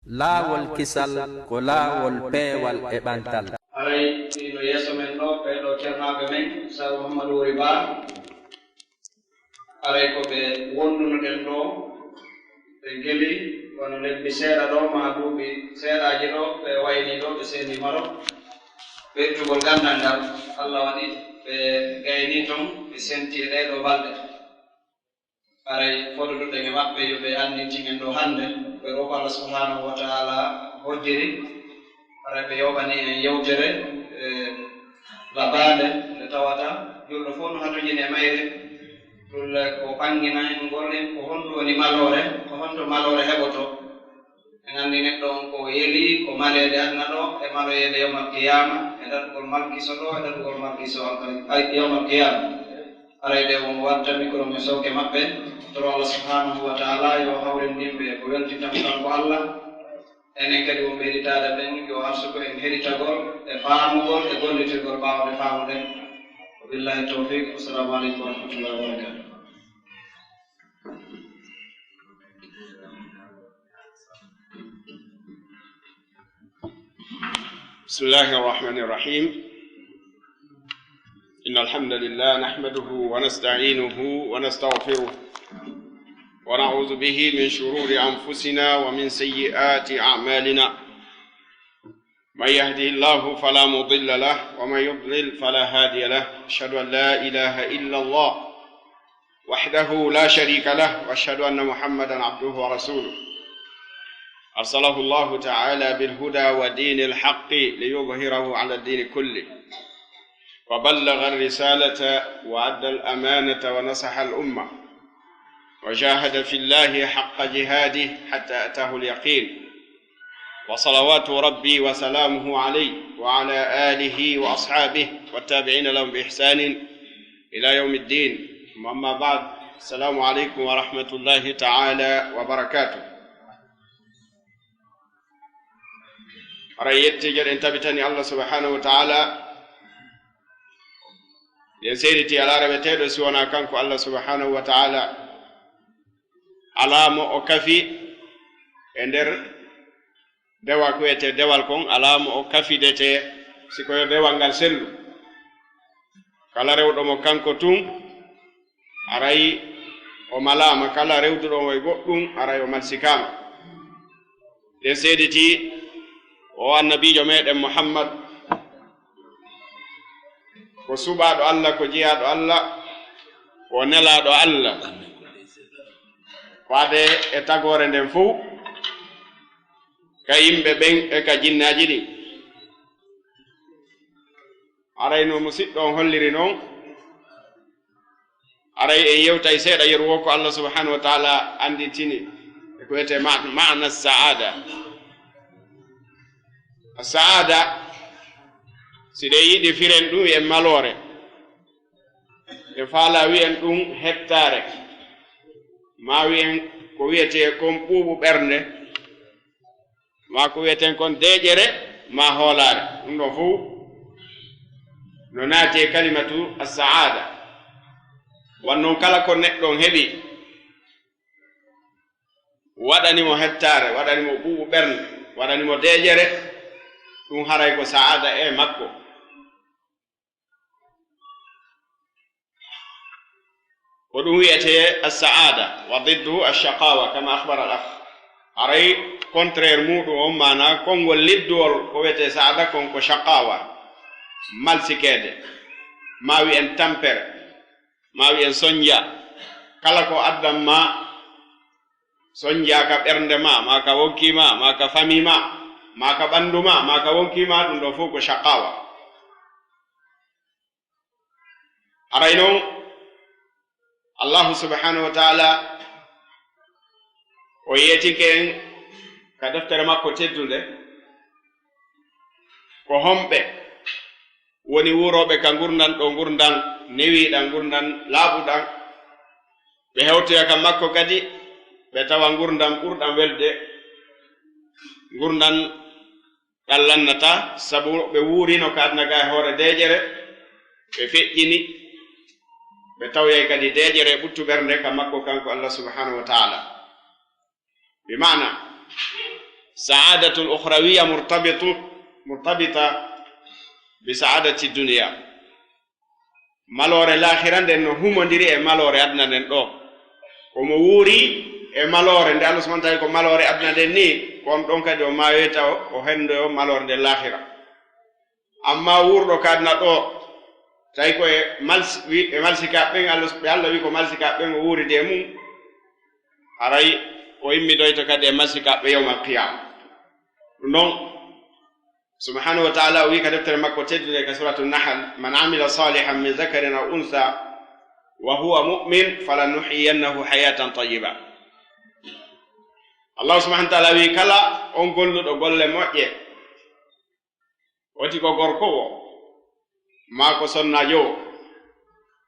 laawol kisal ko laawol peewal e ɓantal. Aray no yeeso men ɗo ɓeɗo ceernaɓe men Saro Mamadou Wori Ba aray ko ɓe wondunoɗen ɗo ɓe geli wono lebbi seeɗa ɗo ma duuɓi seeɗaji ɗo ɓe wayni ɗo ɓe seeni maro ɓeydugol gandal ngal Allah waɗi ɓe gayni toon ɓe senti ɗeɗo balɗe aray fodotoɗen e maɓɓe yo ɓe andintinen ɗo hande ɓe rogo Allah subhanahu wa ta'ala hoddiri aray ɓe yoɓani en yewtere labade nde tawata julɗo fof no hatojini e mayre tulle ko ɓangina en gollen ko honɗum woni malore ko honto malore heɓoto en anndi neɗɗo on ko yeli ko malede adna ɗo e maloyede yawmal qiyama e ɗaɗugol malkiso ɗo e ɗaɗugol malkiso yawmal qiyama aray ɗe on watta micro me sowke maɓɓe toro Allah subhanahu wa ta'ala yo hawrindinɓe ko weltintam kanko Allah enen kadi won ɓeyditaade ɓen yo arsugo en heɗitagol e faamugol e gollitirgol ɓaawde faamuɗen wabillahi tawfiq. Assalamu aleykum wa rahmatullahi wa barakatuh. بسم الله الرحمن الرحيم إن الحمد لله نحمده ونستعينه ونستغفره ونعوذ به من شرور أنفسنا ومن سيئات أعمالنا من يهده الله فلا مضل له ومن يضلل فلا هادي له أشهد أن لا إله إلا الله وحده لا شريك له وأشهد أن محمدا عبده ورسوله أرسله الله تعالى بالهدى ودين الحق ليظهره على الدين كله وبلغ الرسالة وأدى الأمانة ونصح الأمة وجاهد في الله حق جهاده حتى أتاه اليقين وصلوات ربي وسلامه عليه وعلى آله وأصحابه والتابعين لهم بإحسان إلى يوم الدين. أما بعد، السلام عليكم ورحمة الله تعالى وبركاته. رأيت جل انتبتني الله سبحانه وتعالى ينسيرتي على ربتين سوانا كانكو الله سبحانه وتعالى alamo o kafi e nder dewa ko wiyete dewal kon alamo o kafidete sikoyo dewal ngal sellu kala rewɗo mo kanko tun aray o malama kala rewduɗo mo e goɗɗum aray o malsikama. nden seediti o annabijo meɗen Muhammad ko suɓaɗo Allah ko jiyaɗo Allah ko nelaɗo Allah waade e tagore nden fuu ka yimɓe ɓen e ka jinnaji ɗin aray no musidɗo on holliri noon aray e yewtay seeɗa yeru ko Allah subhanahu wa ta'ala anditini e ko wiyete ma'na saada. Saada si ɗe yiɗi firen ɗum e malore e faala wi'en ɗum hettare ma wi'en ko wiyete kon ɓuuɓu ɓernde ma ko wiyeten kon deƴere ma hoolare ɗum ɗo fuu no naati e kalimatu as-saada. wannon kala ko neɗɗon heɓi waɗanimo hettare waɗanimo ɓuuɓu ɓernde waɗanimo deƴere ɗum haray ko saada e makko. ko ɗum wiyete as-saada wa diddu ash-shaqawa kama akhbara al-akh. aray contraire muɗum on mana kongol lidduwol ko wiyete saada kon ko shaqawa malsikede ma wi en tampere ma wi en soñja kala ko addam ma soñja ka ɓernde ma ka wonkima ma ka fami ma ka ɓandu ma ka wonkima ɗum ɗo fof ko shaqawa. aray noon Allah subhanahu wa ta'ala o yetike en ka deftere makko teddunde ko homɓe woni wuroɓe ka gurdan ɗo gurdan newiɗan gurdan laaɓuɗan ɓe hewtoya ka makko kadi ɓe tawa gurdan ɓurɗan welde gurdan ɗan lannata sabu ɓe wuurino ka adna ga e hoore deƴere ɓe feƴƴini ɓe tawyay kadi deƴere ɓuttu ɓernde ka makko kanko Allah subhanahu wa ta'ala. bi maana سعادة الأخروية مرتبطة بسعادة الدنيا malore lahiran den no humondiri e malore adna den do ko mo wuri e malore nde Allah subhanahu wa ta'ala ko malore adna den ni kon don kadi o maweta o hendo malore de lahira amma wurdo kadna do tay ko e malsika ben Allah wi ko malsika ben o wuri de mum aray o immi doyto kadi e malsika be yawmal qiyam non سبحانه وتعالى ويكتب مكة تدري كسورة النحل من عمل صالحا من ذكر أو أنثى وهو مؤمن فلنحيينه حياة طيبة الله سبحانه وتعالى ويكلا أنقل له موئي وتيكو غوركو ماكو سنة جو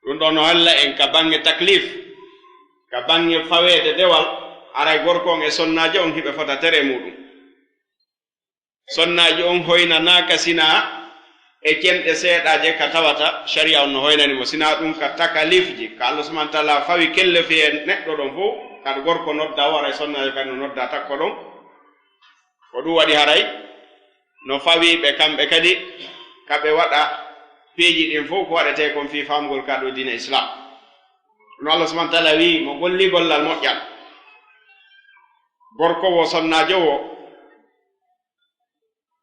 رندون هلا إن كبانج تكليف كبانج فويد دوال أراي غوركو إن سنة جو إن هي بفترة تريمودو sonnaji on hoynana sina e kemɗe seeɗaje ka tawata sharia on no hoynani mo sina ɗum ka takalifji ka Allah subhanahu wa ta'ala fawi kelle fiye neɗɗo ɗon fof kaɗa gorko nodda wara e sonnaji kadi no nodda takko ɗon ko ɗum waɗi haray no fawi ɓe kamɓe kadi kaɓe waɗa peeji ɗin fof ko waɗete kon fi famgol kaɗo dina islam no Allah subhanahu wa ta'ala wi mo golli gollal moƴƴal gorko wo sonnajo wo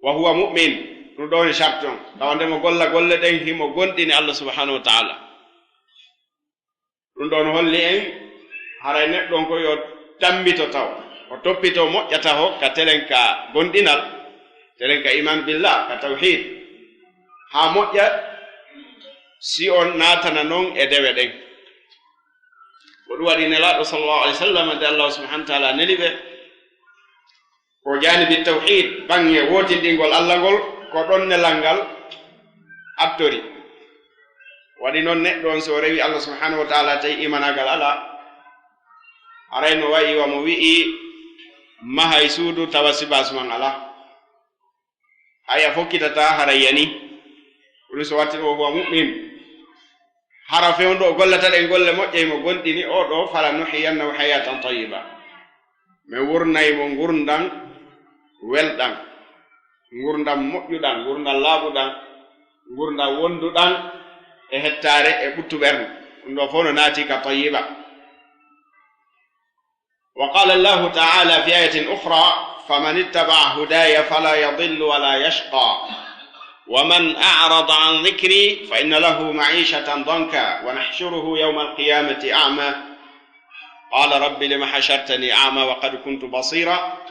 وهو مؤمن ندون شرطون تواندم golle den himo gondini Allah subhanahu wa ta'ala ndon holli en haray neddon ko yo tambito taw o toppito moƴƴata ho ka telenka gondinal telenka iman billah ka tawhid ha moƴƴa si on natana non e dewe den ko ɗum waɗi nelaɗo sallallahu alaihi wasallam de Allah subhanahu wa ta'ala neliɓe ko janibi tawhid bange wotindingol Allah ngol ko ɗon nelalngal attori waɗi noon neɗɗo on so rewi Allah subhanahu wa ta'ala tawi imanagal ala arayno wayi wamo wi'i mahay suudu tawa sibas man ala aya fokkitata hara yani ɗum so watti o huwa mu'min hara fewndo o gollata ɗen golle moƴƴe mo gonɗini o ɗo fala nuhiyannahu hayatan tayyiba mi wurnaymo ngurdan welɗan ngurdam moƴƴuɗan ngurdam laaɓuɗan ngurdam wonduɗan e hettare e ɓuttuɓernde ɗum ɗo fof no naati ka tayyiba wa qala allahu ta'ala fi ayatin ukhra faman ittaba'a hudaya fala yadillu wala yashqa wa man a'rada an dhikri fa inna lahu ma'ishatan danka wa nahshuruhu yawma alqiyamati a'ma qala rabbi lima hashartani a'ma wa qad kuntu basira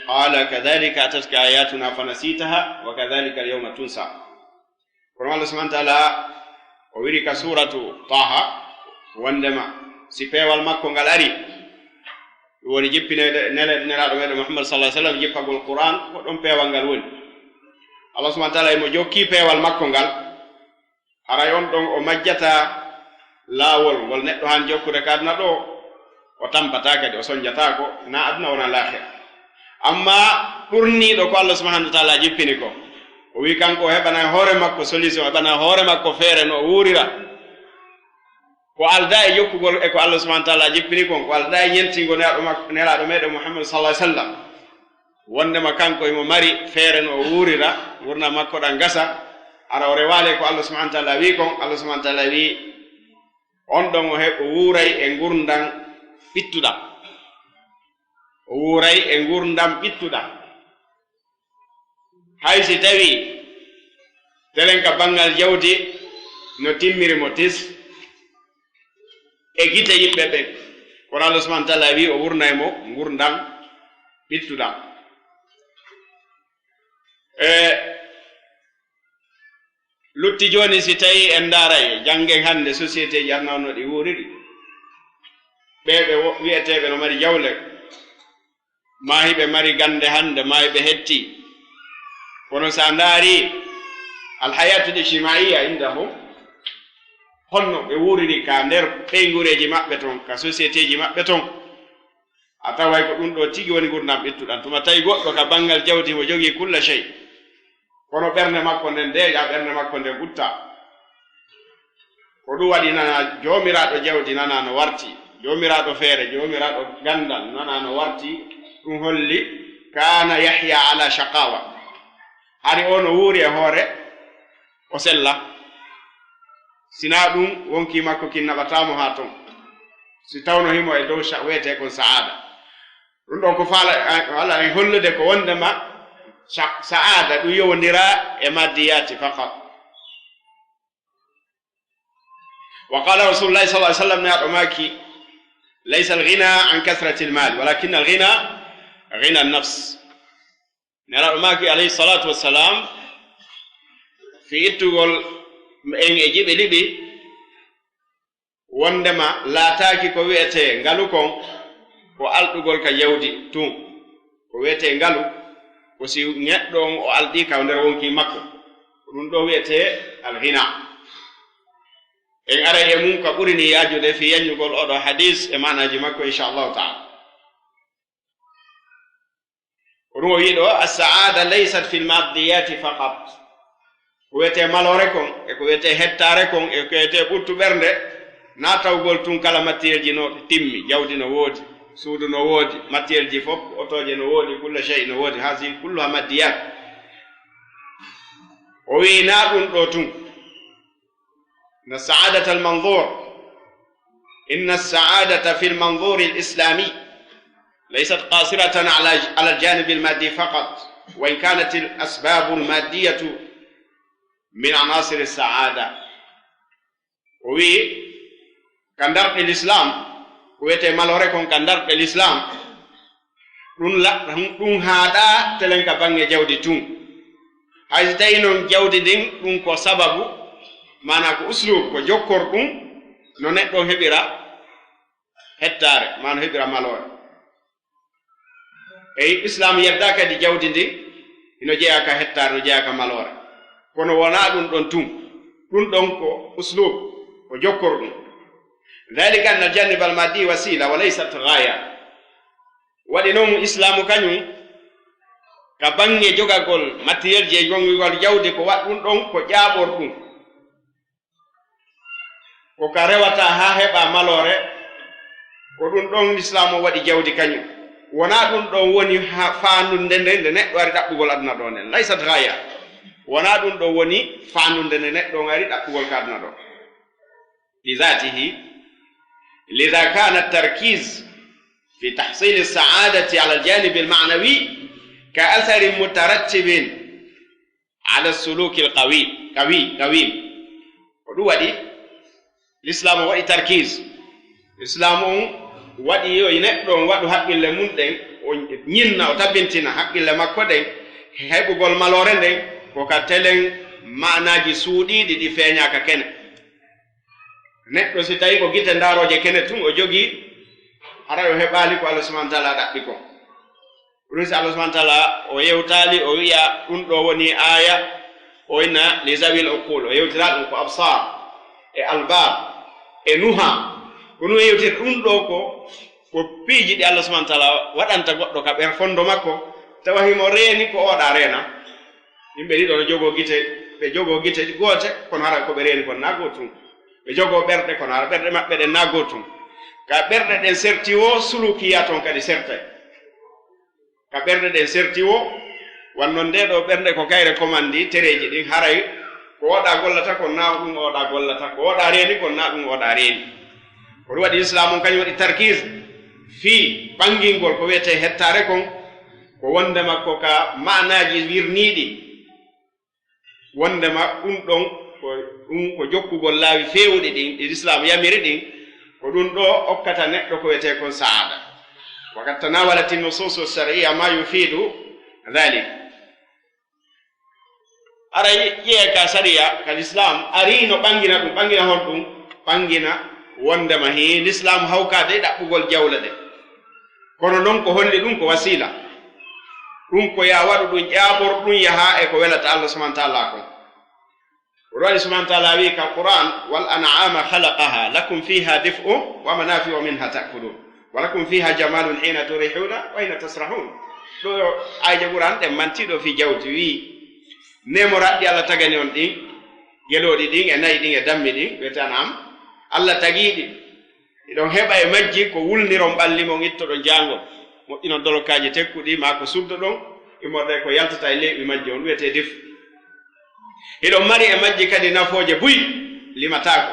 قال كذلك أتتك آياتنا فنسيتها وكذلك اليوم تنسى كما الله سبحانه وتعالى ويريك سورة طه وندما سيبي والمكو غالاري woni jippine nelaɗo meɗen Muhammad sallallahu alaihi wasallam jippagol Qur'an ko ɗon peewal ngal woni Allah subhanahu wa ta'ala mo jokki peewal makko ngal aray on ɗon o majjata laawol ngol neɗɗo han jokkude kadna ɗo o tampata kadi o soñjata ko na aduna wona lahira amma ɓurniɗo ko Allah subhanahu wa ta'ala jippini ko o wi kanko o heɓana hoore makko solution o heɓana hoore makko feere no o wurira ko alda e jokkugol e ko Allah subhanahu wa ta'ala jippini kon ko alda e ñentingo nelaɗo meɗen Muhammad sallallahu alaihi wasallam wondema kanko imo mari feere no o wurira wurna makko ɗan gasa ara o rewale ko Allah subhanahu wa ta'ala wi kon Allah subhanahu wa ta'ala wi on ɗon o wuuray e ngurdan ɓittuɗam o wuuray e ngurdam ɓittuɗam hay si tawi telen ka bangal jawdi no timmiri mo tis e gite yimɓe ɓen kono Allah subhanahu wa ta'ala wi o wurnay mo ngurdam ɓittuɗam lutti joni si tawi en daaray janggen hande société ji arnawno ɗi wuuriri ɓeɓe wi'eteɓe no mari jawle maahiɓe mari gande hande maahiɓe hetti kono sa ndaari alhayatu ijtimaiya indahum honno ɓe wuuriri ka nder ɓeygureji maɓɓe ton ka société ji maɓɓe ton a taway ko ɗum ɗo tigi woni gurdam ɓittuɗam tuma tawi goɗɗo ka bangal jawdi mo jogii kulla chey kono ɓernde makko nden deeƴa ɓernde makko nden ɓutta ko ɗum waɗi nana joomiraɗo jawdi nana no warti joomiraɗo feere joomiraɗo gandal nana no warti holli kana yahya ala shaqawa hari on wuri e hore o sella sina ɗum wonki makko kinnaɓatamo ha ton si tawno himo e dow wiyete kon saada ɗum ɗon ko faala wala en hollude ko wondema saada ɗum yowndira e maddiyati faqat wa qala rasulullahi sallallahu alaihi wasallam neaɗo maki laysa alghina an kathrati almal walakin alghina ghina an-nafs neaɗo maki alayhi salatu wassalam fi ittugol en e jiɓe ɗiɗi wondema laataaki ko wi'ete ngalu kon ko alɗugol ka yawdi tun ko wi'ete ngalu ko si neɗɗo on o alɗi ka nder wonki makko ɗum ɗo wi'ete alghina en ara e mum ko ɓurini yaajude fi yañugol oɗo hadis e manaji makko inchallahu taala ko ɗum o wi ɗo assaada laysat fi lmaddiyati faqat ko wiyete malore kon e ko wiyete hettare kon e ko wiyete ɓurtu ɓernde na tawgol tun kala matière ji no timmi jawdi no woodi suudu no woodi matière ji fof otoje no woodi kulla chey no woodi hasi kulluha maddiyat o wi na ɗum ɗo tun na saadata almanzur inna saadata fi lmanzur alislami laysat qasiratan ala aljanib almaddi faqat wa in kanat alasbab almaddiyatu min anasir alsaada o wi ka darɗe l'islam ko wiyete malore kon ka darɗe l'islam ɗum haaɗa telen ka bange jawdi tun haysi tawi noon jawdi ndin ɗum ko sababu mana ko uslub ko jokkor ɗum no neɗɗo heɓira hettare mana heɓira malore eyi islam yedda kadi jawdi ndin ino jeeya ka hettare no jeeya ka malore kono wona ɗum ɗon tun ɗum ɗon ko uslub ko jokkor ɗum ذلك أن الجانب المادي وسيلة وليست غاية ودينهم إسلام كانوا كبني جوجا قول ماتير جي جونغ قول جودي كو واتون دون كو جابور دون كو كاريواتا ها هبا مالوري كو دون دون الإسلام ودي جودي كانوا ونا دون دون وني فانون دن نت واري دابغول ادنا دون ليست غاية ونا دون دون وني فانون دن نت دون واري دابغول كادنا دون لذاته لذا كان التركيز في تحصيل السعادة على الجانب المعنوي كأثر مترتب على السلوك القويم ودو دي الإسلام هو تركيز الإسلام ودي ينقدون ودو حق اللي مندين ونينا وتبنتنا حق اللي مكودين هيبو قول مالورين دين وكتلين معنى جسودي دي فينيا ككين neɗɗo si tawi ko gite ndaaroje kene tun o jogii hara o heɓaali ko Allah subhanahu wa taala ɗaɓɓi kon ɗum si Allah subhanahu wa taala o yewtaali o wiya ɗum ɗo woni aya o inna li zawil uqul o yewtira ɗum ko absar e albab e nuha ko ɗum yewtira ɗum ɗo ko piiji ɗi Allah subhanahu wa taala waɗanta goɗɗo ka ɓer fondo makko tawa himo reeni ko oɗa reena yimɓe ɗiɗo no jogoo gite ɓe jogoo gite goote kono hara ko ɓe reeni kon naa gootum ɓe jogoo ɓerɗe kono hara ɓerɗe maɓɓe ɗen naa gootum ka ɓerɗe ɗen serti o sulukiya toon kadi sertay ka ɓerɗe ɗen serti o wannon nde ɗo ɓernde ko kayre commandi tereji ɗin haray ko oɗa gollata kon naa ɗum oɗa gollata ko oɗa reeni kon naa ɗum oɗa reeni ko ɗum waɗi islam kañum waɗi tarkise fii ɓangingol ko wiyete hettare kon ko wondema ko ka manaji wirniiɗi wondema ɗum ɗon ɗum ko jokkugol laawi feewɗi ɗin ɗi l'islam yamiri ɗin ko ɗum ɗo okkata neɗɗo ko wiyete kon saada wakat tanawalati nusus sharia ma yufidu dhalik ara ƴeeya ka sharia ka l'islam ari no ɓangina ɗum ɓangina hon ɗum ɓangina wondema hi l'islam hawkade ɗaɓɓugol jawle ɗe kono noon ko holli ɗum ko wasila ɗum ko ya waɗu ɗum ƴaaɓor ɗum yaha e ko welata Allah subhanahu wa ta'ala kon ورأي سبحانه وتعالى كالقرآن والأنعام خلقها لكم فيها دفء ومنافع منها تأكلون ولكم فيها جمال حين تريحون وحين تسرحون لو آية القرآن تمنتيدو في جوت وي نمرات دي الله تغني on دين gelodi din e nayi din e dammi din wetanam Allah tagidi idon heba e majji ko wulniron balli mon ittodo jango moƴƴino dolokaji tekkuɗi ma ko subdo ɗon immorde ko yaltata e leyɓi majji on wiyete defu hiɗon mari e majji kadi nafooje buy limatako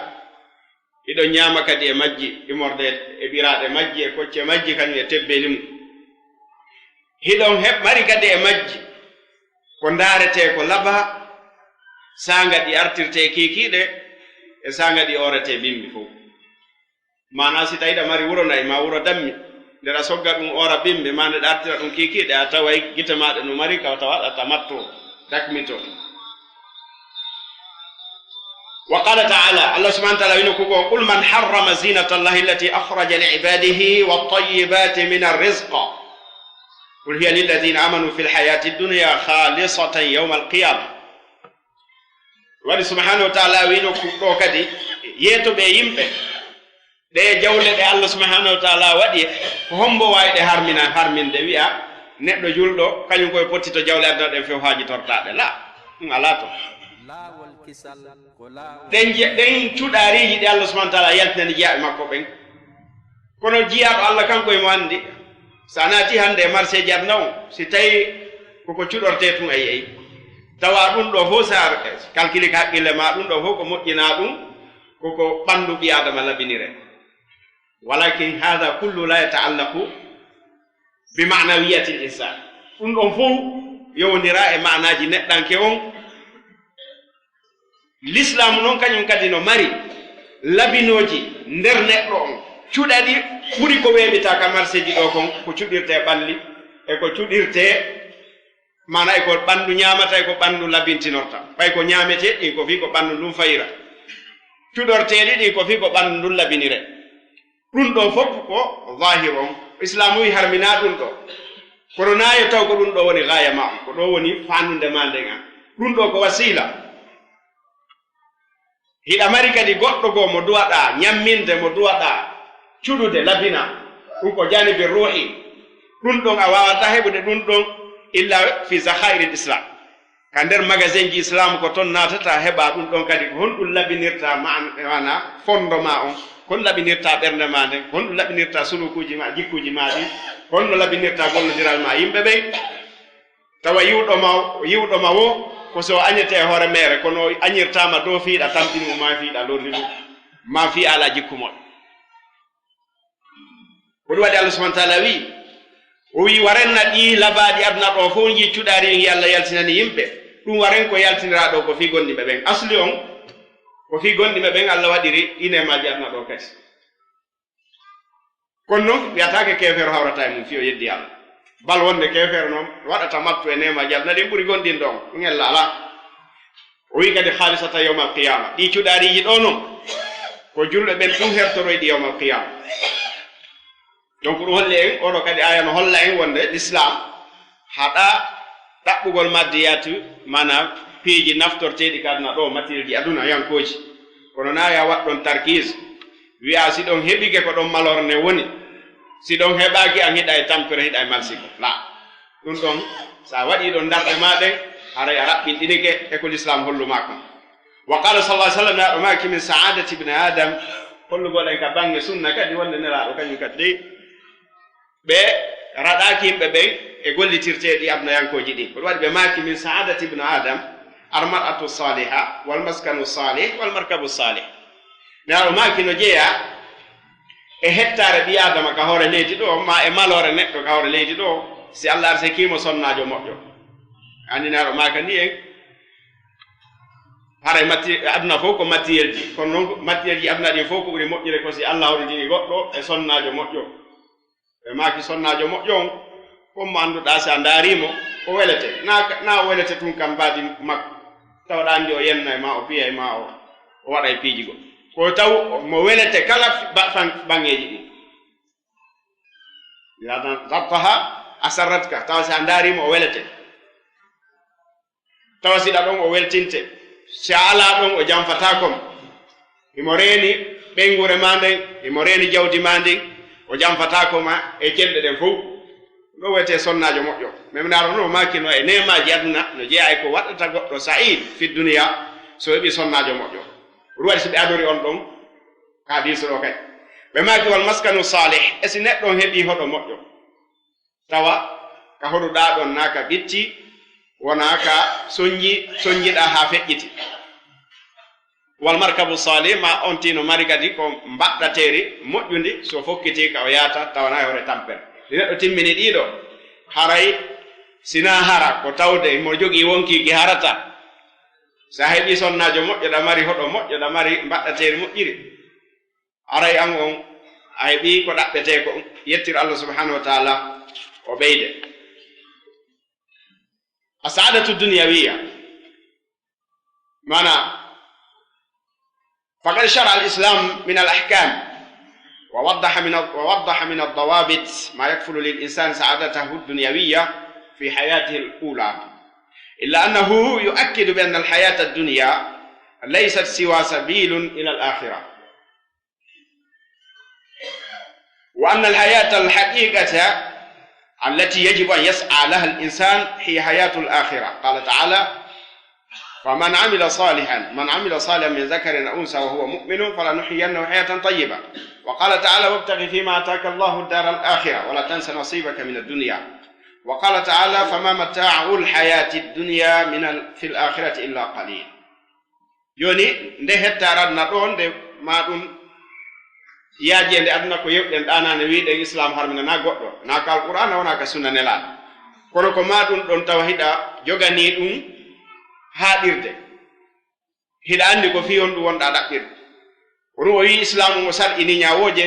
hiɗon ñaama kadi e majji immorde e ɓiraɗe majji e kocce majji kañum e tebbeli mum hiɗon mari kadi e majji ko ndaarete ko laba sanga ɗi artirte kikiɗe e sanga ɗi orete bimbi fof mana si tawiɗa mari wuro nayi ma wuro dammi ndeɗa sogga ɗum ora bimbi ma ndeɗa artira ɗum kikiɗe a taway gite maɗe no mari kawta waɗata matto dakmito wa qala taala allah subhanahu wa taala wino kugo qul man harrama zinata allahi allati akhraja liibadihi wattayibati min arrizqa qul hiya lilladina amanu fi lhayati dunya khalisatan yawma alqiyama waɗi subhanahu wa taala wino kuɗɗo kadi yeetoɓe yimɓe ɗe jawle ɗe allah subhanahu wa taala waɗi ko hombo wawi ɗe harminde wiya neɗɗo julɗo kañum koye potti to jawle aduna ɗen few haaji tortaɗe la ɗum ala to ɗen cuɗariji ɗe allah subhanahu wa taala yaltinani jiyaɓe makko ɓen kono jiyaɗo allah kanko emo andi sa naati hande e marché ji aduna on si tawi koko cuɗorte tun ayi tawa ɗum ɗo fof sa calcule ka haqqille ma ɗum ɗo fof ko moƴƴina ɗum koko ɓandu ɓi adama labinire walakin hada kullu la yataallaqu bi manawiyati l insan ɗum ɗon fof yowdira e manaji neɗɗanke on l'islamu noon kañum kadi no mari labinoji nder neɗɗo on cuɗaɗi ɓuri ko weeɓita ka marché ji ɗo kon ko cuɗirte ɓalli e ko cuɗirte mana e ko ɓandu ñamata e ko ɓandu labintinorta ɓay ko ñamete ɗin ko fi ko ɓandu ndun fayira cuɗorteɗi ɗin ko fi ko ɓandu ndun labinire ɗum ɗo fof ko zahir on islamu wi harmina ɗum ɗo kono nayo taw ko ɗum ɗo woni gaya ma on ko ɗo woni fandude ma nden an ɗum ɗo ko wasila hiɗa mari kadi goɗɗo goo mo duwaɗa ñamminde mo duwaɗa cuɗude labina ɗum ko janibi ruhi ɗum ɗon a wawata heɓude ɗum ɗon illa fi zahairi l islam ka nder magasin ji islam ko toon natata heɓa ɗum ɗon kadi ko honɗum labinirta mana fondement on kon labinirta ɓernde ma nden ko honɗum labinirta sulukuji ma jikkuji ma ɗi honno labinirta gollodiral ma yimɓe ɓey tawa yiwɗoma wo ko so añete e hoore mere kono añirtama dow fiiɗa tampini ma fiiɗa lorni ɗum ma fi ala jikkumoɗo ko ɗum waɗi allah subahana taala wi o wi warenna ɗi labaɗi aduna ɗo fof ji cuɗari wi allah yaltinani yimɓe ɗum waren ko yaltinira ɗo ko fi gonɗiɓe ɓen asli on ko fi gonɗiɓe ɓen allah waɗiri inemaji aduna ɗo kadi kono noon wiyatake kefeero hawrata e mum fi o yeddi allah bal wonde kefeero noon waɗata mattu e nemaji aduna ɗin ɓuuri gonɗin ɗon ɗum ella ala o wi kadi halisata yawma alqiyama ɗi cuɗariji ɗo noon ko julɓe ɓen ɗum hertoroy ɗi yawma alqiyama donc ɗum holli en oɗo kadi aya no holla en wonde l'islam haɗa ɗaɓɓugol maddiyatu mana piiji naftorteɗi kaduna ɗo matériel ji aduna yankoji kono na ya waɗɗon tarkise wiya si ɗon heɓike ko ɗon malorne woni si ɗon heɓaki an hiɗa e tampere hiɗa e malsiko la ɗum ɗon sa waɗi ɗon darɗe maɗen haray a raɓɓinɗinike e ko l'islam holluma kon wa qala sallah sallam naɗo maki min saadati ibne adam hollugoɗen ka bange sunna kadi wonde nelaɗo kañum kadi dey ɓe raɗaki yimɓe ɓen e gollitirteɗi abnayankoji ɗi koɗum waɗi ɓe maki min saadati ibne adam almar'atu saliha walmaskanu salih walmarkabu salih nelaɗo maki no jeeya e hettare ɓi adama ka hoore leydi ɗo ma e malore neɗɗo ka hoore leydi ɗo si allah arsekimo sonnajo moƴƴo andi nelaɗo maka ni en haray aduna fof ko matériel ji kono noon matériel ji aduna ɗin fof ko ɓuri moƴƴire ko si allah hawridini goɗɗo e sonnajo moƴƴo ɓe maki sonnajo moƴƴo on comme mo annduɗa si a daarimo o welete na o welete tun kam mbadi makko tawɗa andi o yenna e ma o piya e ma o waɗa e piiji go ko taw mo welete kala bangeji ɗi yadan zabtaha asarratka tawa si a daarimo o welete tawa siɗa ɗon o weltinte si a ala ɗon o jamfata kom imo reeni ɓengure ma nden imo reeni jawdi ma ndin o jamfatako ma e celɗe ɗen fof ɗo wiyete sonnajo moƴƴo memnaro no makino e nemaji aduna no jeeya e ko waɗata goɗɗo sa'id fi duniya so heɓi sonnajo moƴƴo ɗum waɗi so ɓe adori on ɗon ka diso ɗo kadi ɓe maki wal maskanu salih e si neɗɗon heɓi hoɗo moƴƴo tawa ka hoɗuɗa ɗon naka bitti wona ka soñjiɗa ha feƴƴiti wal markabu salih ma on tino mari kadi ko mbaɗɗateri moƴƴundi so fokkiti ka o yaata tawana hore tampere neɗɗo timmini ɗiɗo haray sina hara ko tawde mo jogii wonkiki harata sa heɓi sonnajo moƴƴo ɗa mari hoɗo moƴƴo ɗa mari mbaɗɗateri moƴƴiri aray an on a heɓi ko ɗaɓɓete ko yettir Allah subhanahu wa ta'ala o ɓeyde asadatu dunyawiya mana فقد شرع الإسلام من الأحكام ووضح من الضوابط ما يكفل للإنسان سعادته الدنيوية في حياته الأولى إلا أنه يؤكد بأن الحياة الدنيا ليست سوى سبيل إلى الآخرة وأن الحياة الحقيقة التي يجب أن يسعى لها الإنسان هي حياة الآخرة قال تعالى فمن عمل صالحا من ذكر أو أنثى وهو مؤمن فلنحيينه حياة طيبة وقال تعالى وابتغ فيما آتاك الله الدار الآخرة ولا تنس نصيبك من الدنيا وقال تعالى فما متاع الحياة الدنيا في الآخرة إلا قليل يوني nde hettaradna ɗon nde maɗum yaaji nde aduna ko yewɗen ɗanane wiɗen islam harmina na goɗɗo na ka alqur'ana wona ka sunna nelaɗo kono ko maɗum ɗon tawa hiɗa jogani ɗum haɗirde hiɗa andi ko fi on ɗum wonɗa ɗaɓɓirde kono o wi islamu mo sarɗini ñawoje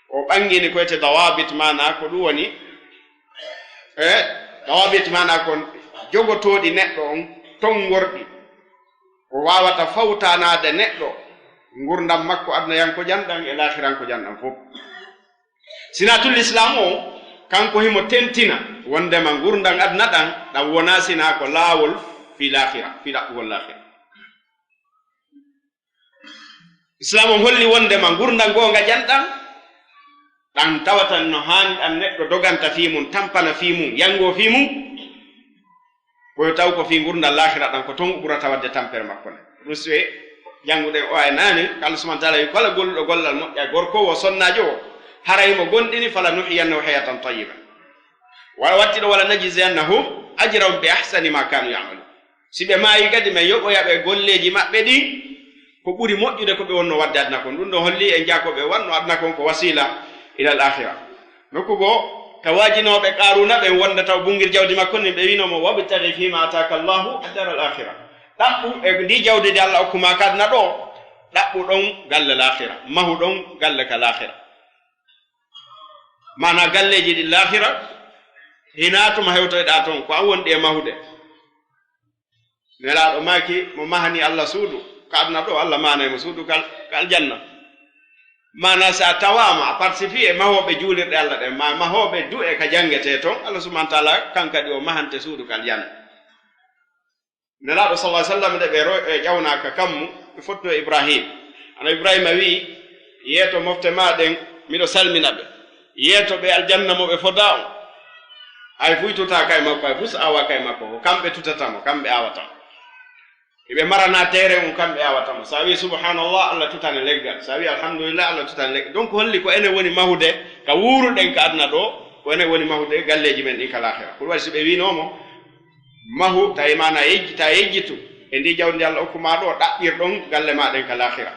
o ɓangini koyete dawabit mana ko ɗum woni dawabit mana ko jogotoɗi neɗɗo on ton worɗi o wawata fawtanade neɗɗo gurdam makko aduna yanko janɗan e lahiranko janɗan fof sina tul l'islam o kanko himo tentina wondema gurdam aduna ɗan ɗam wona sina ko laawol fi lahira fi ɗaɓɓugol lahira islam o holli wondema gurdam gonga janɗan ɗan tawatan no hani ɗan neɗɗo doganta fi mum tampana fi mum yango fi mum koyo taw ko fi gurdam lahira ɗan ko ton ɓurata wadde tampere makko ne ɗum so janguɗen o e nani Allah subhanahu wa ta'ala wi kala golluɗo gollal moƴƴa gorko o sonnajo o haraymo gonɗini fala nuhiyannahu hayatan tayyiba wala wattiɗo wala najziyannahum ajrahum bi ahsani ma kanu ya'malu si ɓe maayi kadi men yoɓoyaɓe golleji maɓɓe ɗi ko ɓuri moƴƴude ko ɓe wonno wadde aduna kon ɗum ɗo holli e jakoɓe wanno aduna kon ko wasila ila al akhira nokku goo tawajinoɓe qaruna ɓen wonde taw bungir jawdi makko ni ɓe winomo wabtaghi fima ataka Allahu ad-dar al akhira ɗaɓɓu e ndi jawdi de Allah hokkuma ka aduna ɗo ɗaɓɓu ɗon galle lahira mahu ɗon galle ka lahira mana galleji ɗi lahira hinatuma hewtoyɗa toon ko an wonɗi e mahude nelaɗo maki mo mahani Allah suudu ka aduna ɗo Allah manaymo suudu ka aljanna mana sa tawama a participe e mahoɓe juulirɗe Allah ɗe ma mahoɓe du'e ka jangete toon Allah subhanahu wa ta'ala kankadi o mahante suudu ka aljanna nelaɗo sallallahu alaihi wasallam de ɓe ƴawnaka kammu ɓe fotto Ibrahim ana Ibrahima wi yeeto mofte maɗen miɗo salmina ɓe yeeto ɓe aljanna mo ɓe foda on ay fuytuta kay makko ay fus awa kay makko ko kamɓe tutatamo kamɓe awatamo eɓe marana tere on kamɓe awatamo sa wi subhanallah Allah tutane leggal sa wi alhamdulillah Allah tutane leggal donc holli ko ene woni mahude ka wuruɗen ka aduna ɗo ko ene woni mahude galleji men ɗin ka lahira pour waɗi so ɓe winomo mahu tawi mana yejjita yejjitu e ndi jawdi Allah hokkuma ɗo ɗaɓɓirɗon galle maɗen ka lahira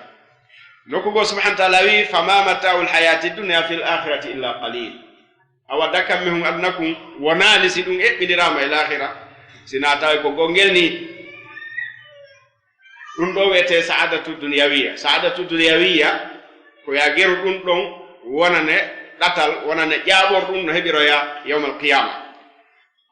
nokku go subhanahu wa ta'ala wi fama mata'ul hayati dunya fil akhirati illa qalil awa dakam mi hum aduna kum wonani si ɗum eɓɓidirama e lahira sina tawi ko gongel ni ɗum ɗo wiyete saadatu dunyawiya ko ya geru ɗum ɗon wonane ɗatal wonane ƴaɓor ɗum no heɓiroya yawmal qiyama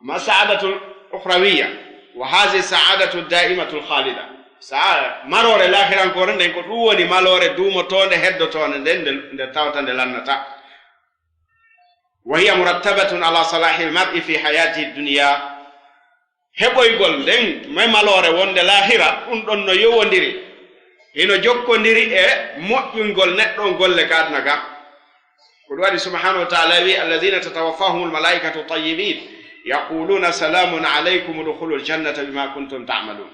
ma saadatul ukhrawiya wa hasi saadatu daimatu lkhalida sa marore lahirankore nden ko ɗum woni malore duumotonde heddotonde nden nde tawta nde lannata wa hiya murattabatun ala salahi lmar'i fi hayatihi dunya heɓoygol nden may malore wonde lahira ɗum ɗon no yowodiri eno jokkodiri e moƴƴungol neɗɗo golle ka aduna ka ko ɗum waɗi subhanahu wa ta'ala wi alladhina tatawaffahum almalaikatu tayyibin yaquluna salamun alaykum udkhulul jannata bima kuntum ta'malun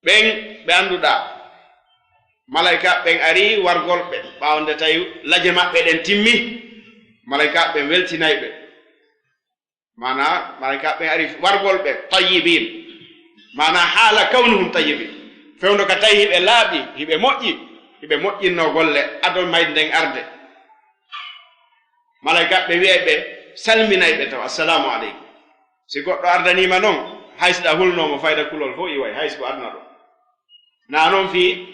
ɓen ɓe annduɗa malaika ɓen ari wargol ɓe ɓawnde tawi laje maɓɓe ɗen timmi malaika ɓen weltinayɓe mana malaika be arif wargol be tayyibin mana hala kaunuhum tayyibin fewndo ka tayi hibe laabi hibe moƴƴinno golle adol mayde nden arde malaika be wi'e be salminay be taw assalamu alaykum si goddo ardanima non haysda hulnomo fayda kulol fo iway hays ko adna do na non fi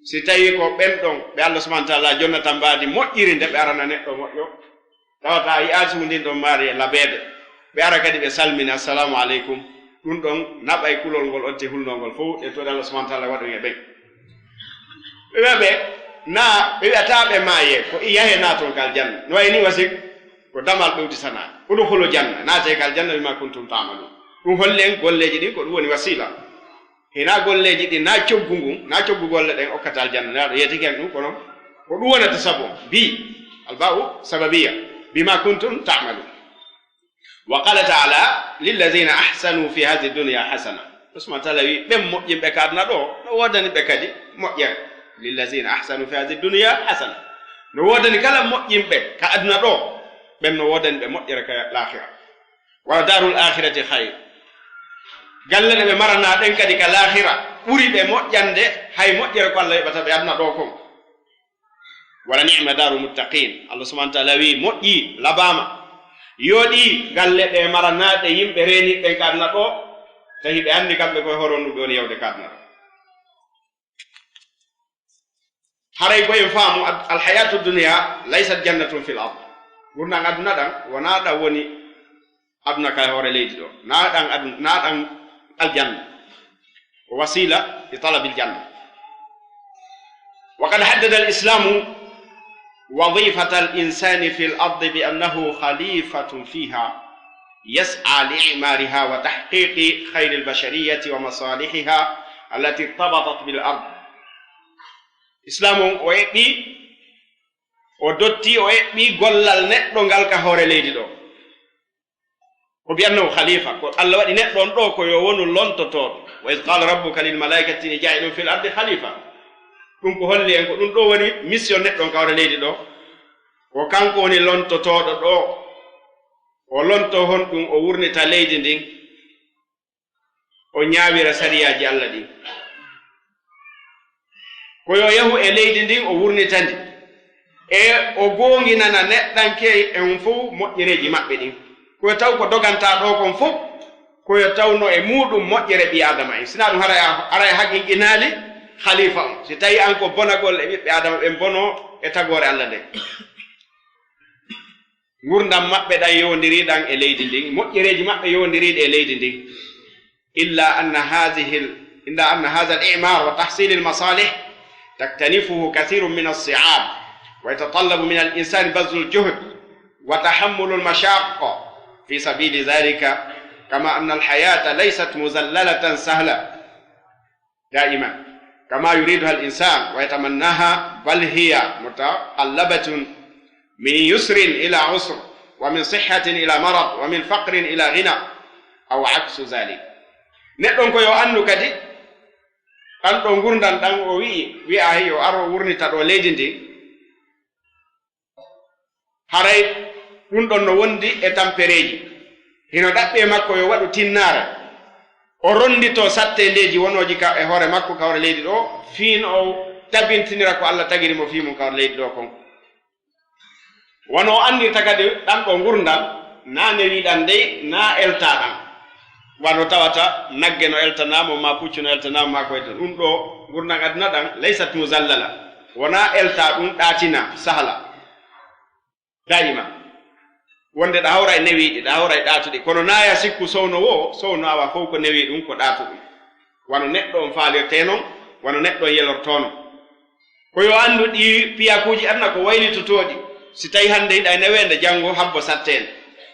si tawi ko ben don be Allah subhanahu wa ta'ala jonnata mbaadi moƴƴiri nde be arana neddo moƴƴo tawata yi asu ndin don mari labede be ara kadi be salmina assalamu alaykum dun don nabay kulol gol onte hulnogol fo e to Allah subhanahu wa ta'ala wado ngebe be na be atabe maye ko iyahe naton kal janna no wayni wasik ko damal bewti sana udkhulu janna na te kal janna bima kuntum ta'malun dum hollen golleji di ko dum woni wasila hina golleji di na coggu golle den okkatal janna na yeti ken dum kono ko dum wonata sabo bi alba'u sababiyya bima kuntum ta'malun wa qala ta'ala lil ladzina ahsanu fi hadhihi dunya hasana usma talawi bem mojjimbe kadna do no wodani be kadi mojjere lil ladzina ahsanu fi hadhihi dunya hasana no wodani kala mojjimbe ka aduna do ben no wodani be mojjere ka l'akhirah wa darul akhirati khayr galle be marana den kadi ka l'akhirah buri be mojjande hay mojjere ko Allah yebata be aduna do ko wala ni'ma darul muttaqin Allah subhanahu wa ta'ala wi mojji labama yodi galle be marana de yimbe reni be kadna do tahi be andi kambe ko horonu be woni yewde kadna haray ko famu al hayatu dunya laysat jannatun fil ard gurna aduna dan wana da woni aduna kay hore leydi do na dan al janna wasila li talab al janna wa qad haddada al islam وظيفة الإنسان في الأرض بأنه خليفة فيها يسعى لإعمارها وتحقيق خير البشرية ومصالحها التي ارتبطت بالأرض إسلام ويبي ودوتي ويبي قلل نتلون قالك هوري ليدي دو وبأنه خليفة الله ودي نتلون دوكو يوونو لون تطور وإذ قال ربك للملائكة جاعل في الأرض خليفة dum ko holli en ko dum do woni mission neddo kawre leydi do ko kanko woni lontotodo do o lonto hon dum o wurnita leydi ndin o nyaawira sariyaaji Allah di ko yo yahu e leydi ndin o wurnitandi e o gonginana neddanke en fu moƴƴereji mabbe din ko taw ko doganta do kon fu ko yo tawno e mudum moƴƴere bi adama en sina dum ara haqqinali khalifa si tawi an ko bonagol e ɓiɓɓe adama ɓe bono e tagore Allah nde gurdam maɓɓe ɗan yowdiriɗan e leydi ndin moƴƴereji maɓɓe yowdiriɗe e leydi ndin illa anna hadha al-i'mar wa tahsil al-masalih taktanifuhu kathirun min as-si'ab wa yatatallabu min al-insan bazl al-juhd wa tahammul al-mashaqq fi sabili dhalika kama anna al-hayata laysat muzallalatan sahla da'iman كما يريدها الإنسان ويتمناها بل هي متقلبة من يسر إلى عسر ومن صحة إلى مرض ومن فقر إلى غنى أو عكس ذلك نحن كيو أنو كدي أنو غرندان دان وي أهيو أرو ورنتا دو ليدندي haray dum don no wondi e tampereji hino dabbe makko yo wadu tinnara o rondito sattendeji wonoji ka e hore makko kawre leydi do fiin o tabintinira ko Allah tagiri mo fiimu kawre leydi do kon wono andirta kadi dan do gurdam na ne widan dey na elta dan wano tawata nagge no eltanamo ma puccu no eltanamo ma ko to dum do gurdam aduna dan laysat muzallala wona elta dum datina sahla daima wonde da hawra e newiidi da hawra e daatude kono naaya sikku sowno wo sowno awa fof ko newi dum ko daatu dum wano neddo on faalirte non wano neddo yelortono ko yo andu di piyakuji adna ko waylitotoodi si tawi hande ida newende jango habbo satten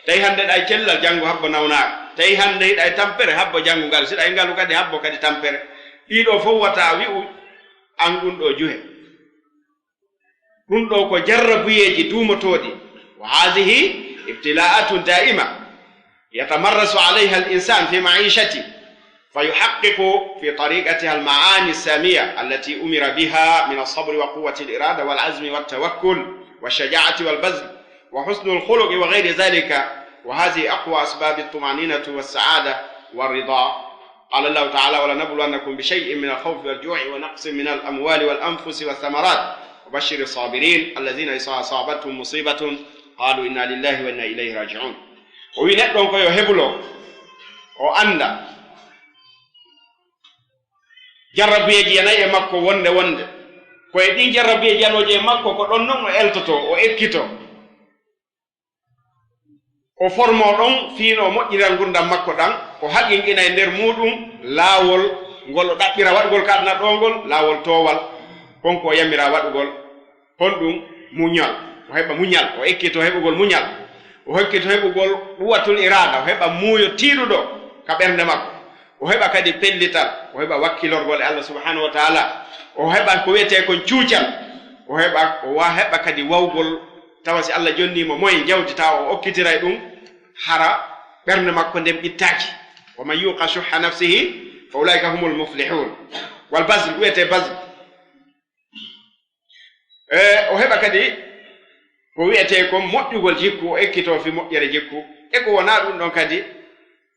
tawi hande da cellal jango habbo nawnaaka tawi hande ida tampere habbo jango ngal sida e ngalu kadi habbo kadi tampere dido fof wata wi'u an dum do juhe dum do ko jarrabuyeji duumotoodi wa hadhihi ابتلاءات دائمة يتمرس عليها الإنسان في معيشته فيحقق في طريقتها المعاني السامية التي أمر بها من الصبر وقوة الإرادة والعزم والتوكل والشجاعة والبذل وحسن الخلق وغير ذلك وهذه أقوى أسباب الطمأنينة والسعادة والرضا. قال الله تعالى: ولنبلونكم بشيء من الخوف والجوع ونقص من الأموال والأنفس والثمرات وبشر الصابرين الذين إذا أصابتهم مصيبة قالوا إنا لله وإنا إليه راجعون. وينقلون كو يهبلو وأندا jarrabiyeji yanayi e makko wonde koye ɗin jarrabiyeji yanoji e makko ko ɗon noon o eltoto o ekkito o formo ɗon fiino o moƴƴiral gurdam makko ɗan o haqqinqina e nder muɗum laawol ngol o ɗaɓɓira waɗugol kaɗana ɗongol laawol towal konko o yamira waɗugol honɗum muñal o heɓa muñal o ekkito heɓugol muñal o hokkito heɓugol ɗuwatul irada o heɓa muuyo tiiɗuɗo ka ɓernde makko o heɓa kadi pellital o heɓa wakkilorgol e Allah subhanahu wa taala o heɓa ko wiyete kon cuucal o heɓa kadi wawgol tawa si Allah jonnimo moye jawdita o okkitira e ɗum hara ɓernde makko nden ɓittaki wa man yuqa shuhha nafsihi fa ulaika humul muflihun wal basl wiyete basl o heɓa kadi ko wiyete kon moƴƴugol jikku o ekkito fi moƴƴere jikku e ko wona ɗum ɗon kadi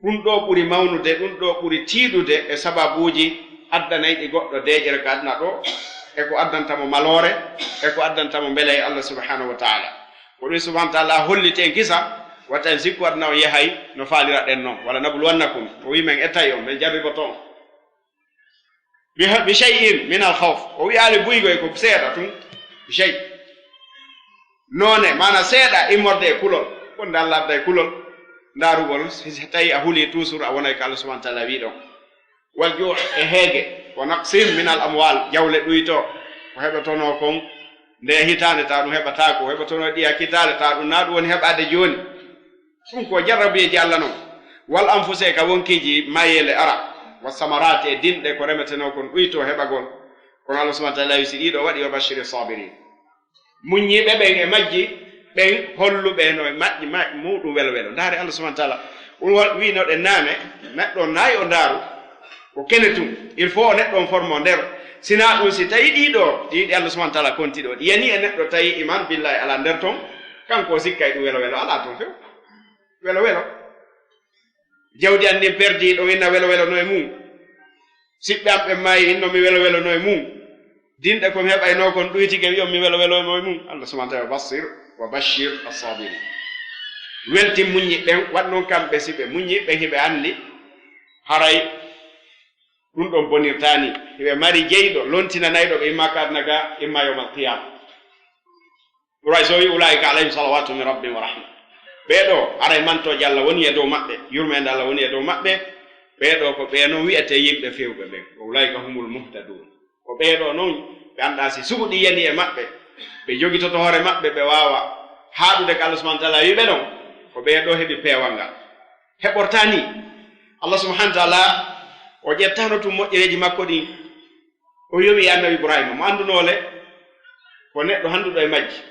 ɗum ɗo ɓuri mawnude ɗum ɗo ɓuri tiiɗude e sababuji addanayɗi goɗɗo deƴere ko adna ɗo e ko addantamo malore e ko addantamo beele e Allah subhanahu wa taala ko ɗum subhanahu wa taala hollite kisa watta en sikku adna o yahay no faalira ɗen noon wala nabluwannakum o wi men ettay on min jarriboton bi shay'in min al khawf o wi ali buygoy ko seeɗa tun bi shay none mana seeɗa immorde e kulol wonde Allah abda e kulol ndarugol si tawi a huuli toujours a wonay ko Allah subhanahu wa taala wi ɗon wal juu e heege ko naqsin min al amwal jawle ɗuyto ko heɓatono kon nde hitande ta ɗum heɓatako o heɓatono ɗiya kitale ta ɗum na ɗum woni heɓade joni ɗum ko jarrabiyeji Allah noon wal anfuse ka wonkiji mayele ara wa samarati e dinɗe ko remeteno kon ɗuyto heɓagol kono Allah subhanahu wa taala wi si ɗiɗo waɗi wa bashiri sabirin muññiɓe ɓen e majji ɓen holluɓe no maƴƴi muɗum welo welo ndaare Allah subhanahu wa taala ɗum winoɗe naane neɗɗo naayi o ndaaru ko kene tum il faut o neɗɗo on forme o nder sina ɗum si tawi ɗiɗi Allah subhanahu wa taala konti ɗo ɗi yani e neɗɗo tawi iman billahi ala nder ton kanko sikka e ɗum welo welo ala toon few welo welo jawdi an ndin perdi ɗo winna welo welo no e mum siɓɓe am ɓe maayi hinno mi welo welo no e mum dinɗe komi heɓayno kon ɗuytike wiyon mi welo welo no e mum Allah subhanahu wa taala basir wa bashir as-sabirin welti muññi ɓen waɗ noon kamɓe si ɓe muññi ɓen hiɓe anndi haray ɗum ɗon bonirtani hiɓe mari jeyɗo lontinanayɗo ɓe imma kadna ga imma yawmal qiyama ɓuray so wi ulaika alayhim salawatu min rabbihim wa rahma ɓeeɗo aray mantoje Allah woni e dow maɓɓe yurmede Allah woni e dow maɓɓe ɓeeɗo ko ɓeeno wiyete yimɓe fewɓe ɓen ko ulaika humul muhtadun ko ɓeeɗo noon ɓe annda si suɓuɗi yani e maɓɓe ɓe jogitoto hoore maɓɓe ɓe waawa haaɗude ko Allah subhanahu wa taala wiɓe ɗon ko ɓeeɗo heɓi peewal ngal heɓortani Allah subhanahu wa taala o ƴettano tum moƴƴereji makko ɗin o yowi annabi Ibrahima mo andunole ko neɗɗo handuɗo e majji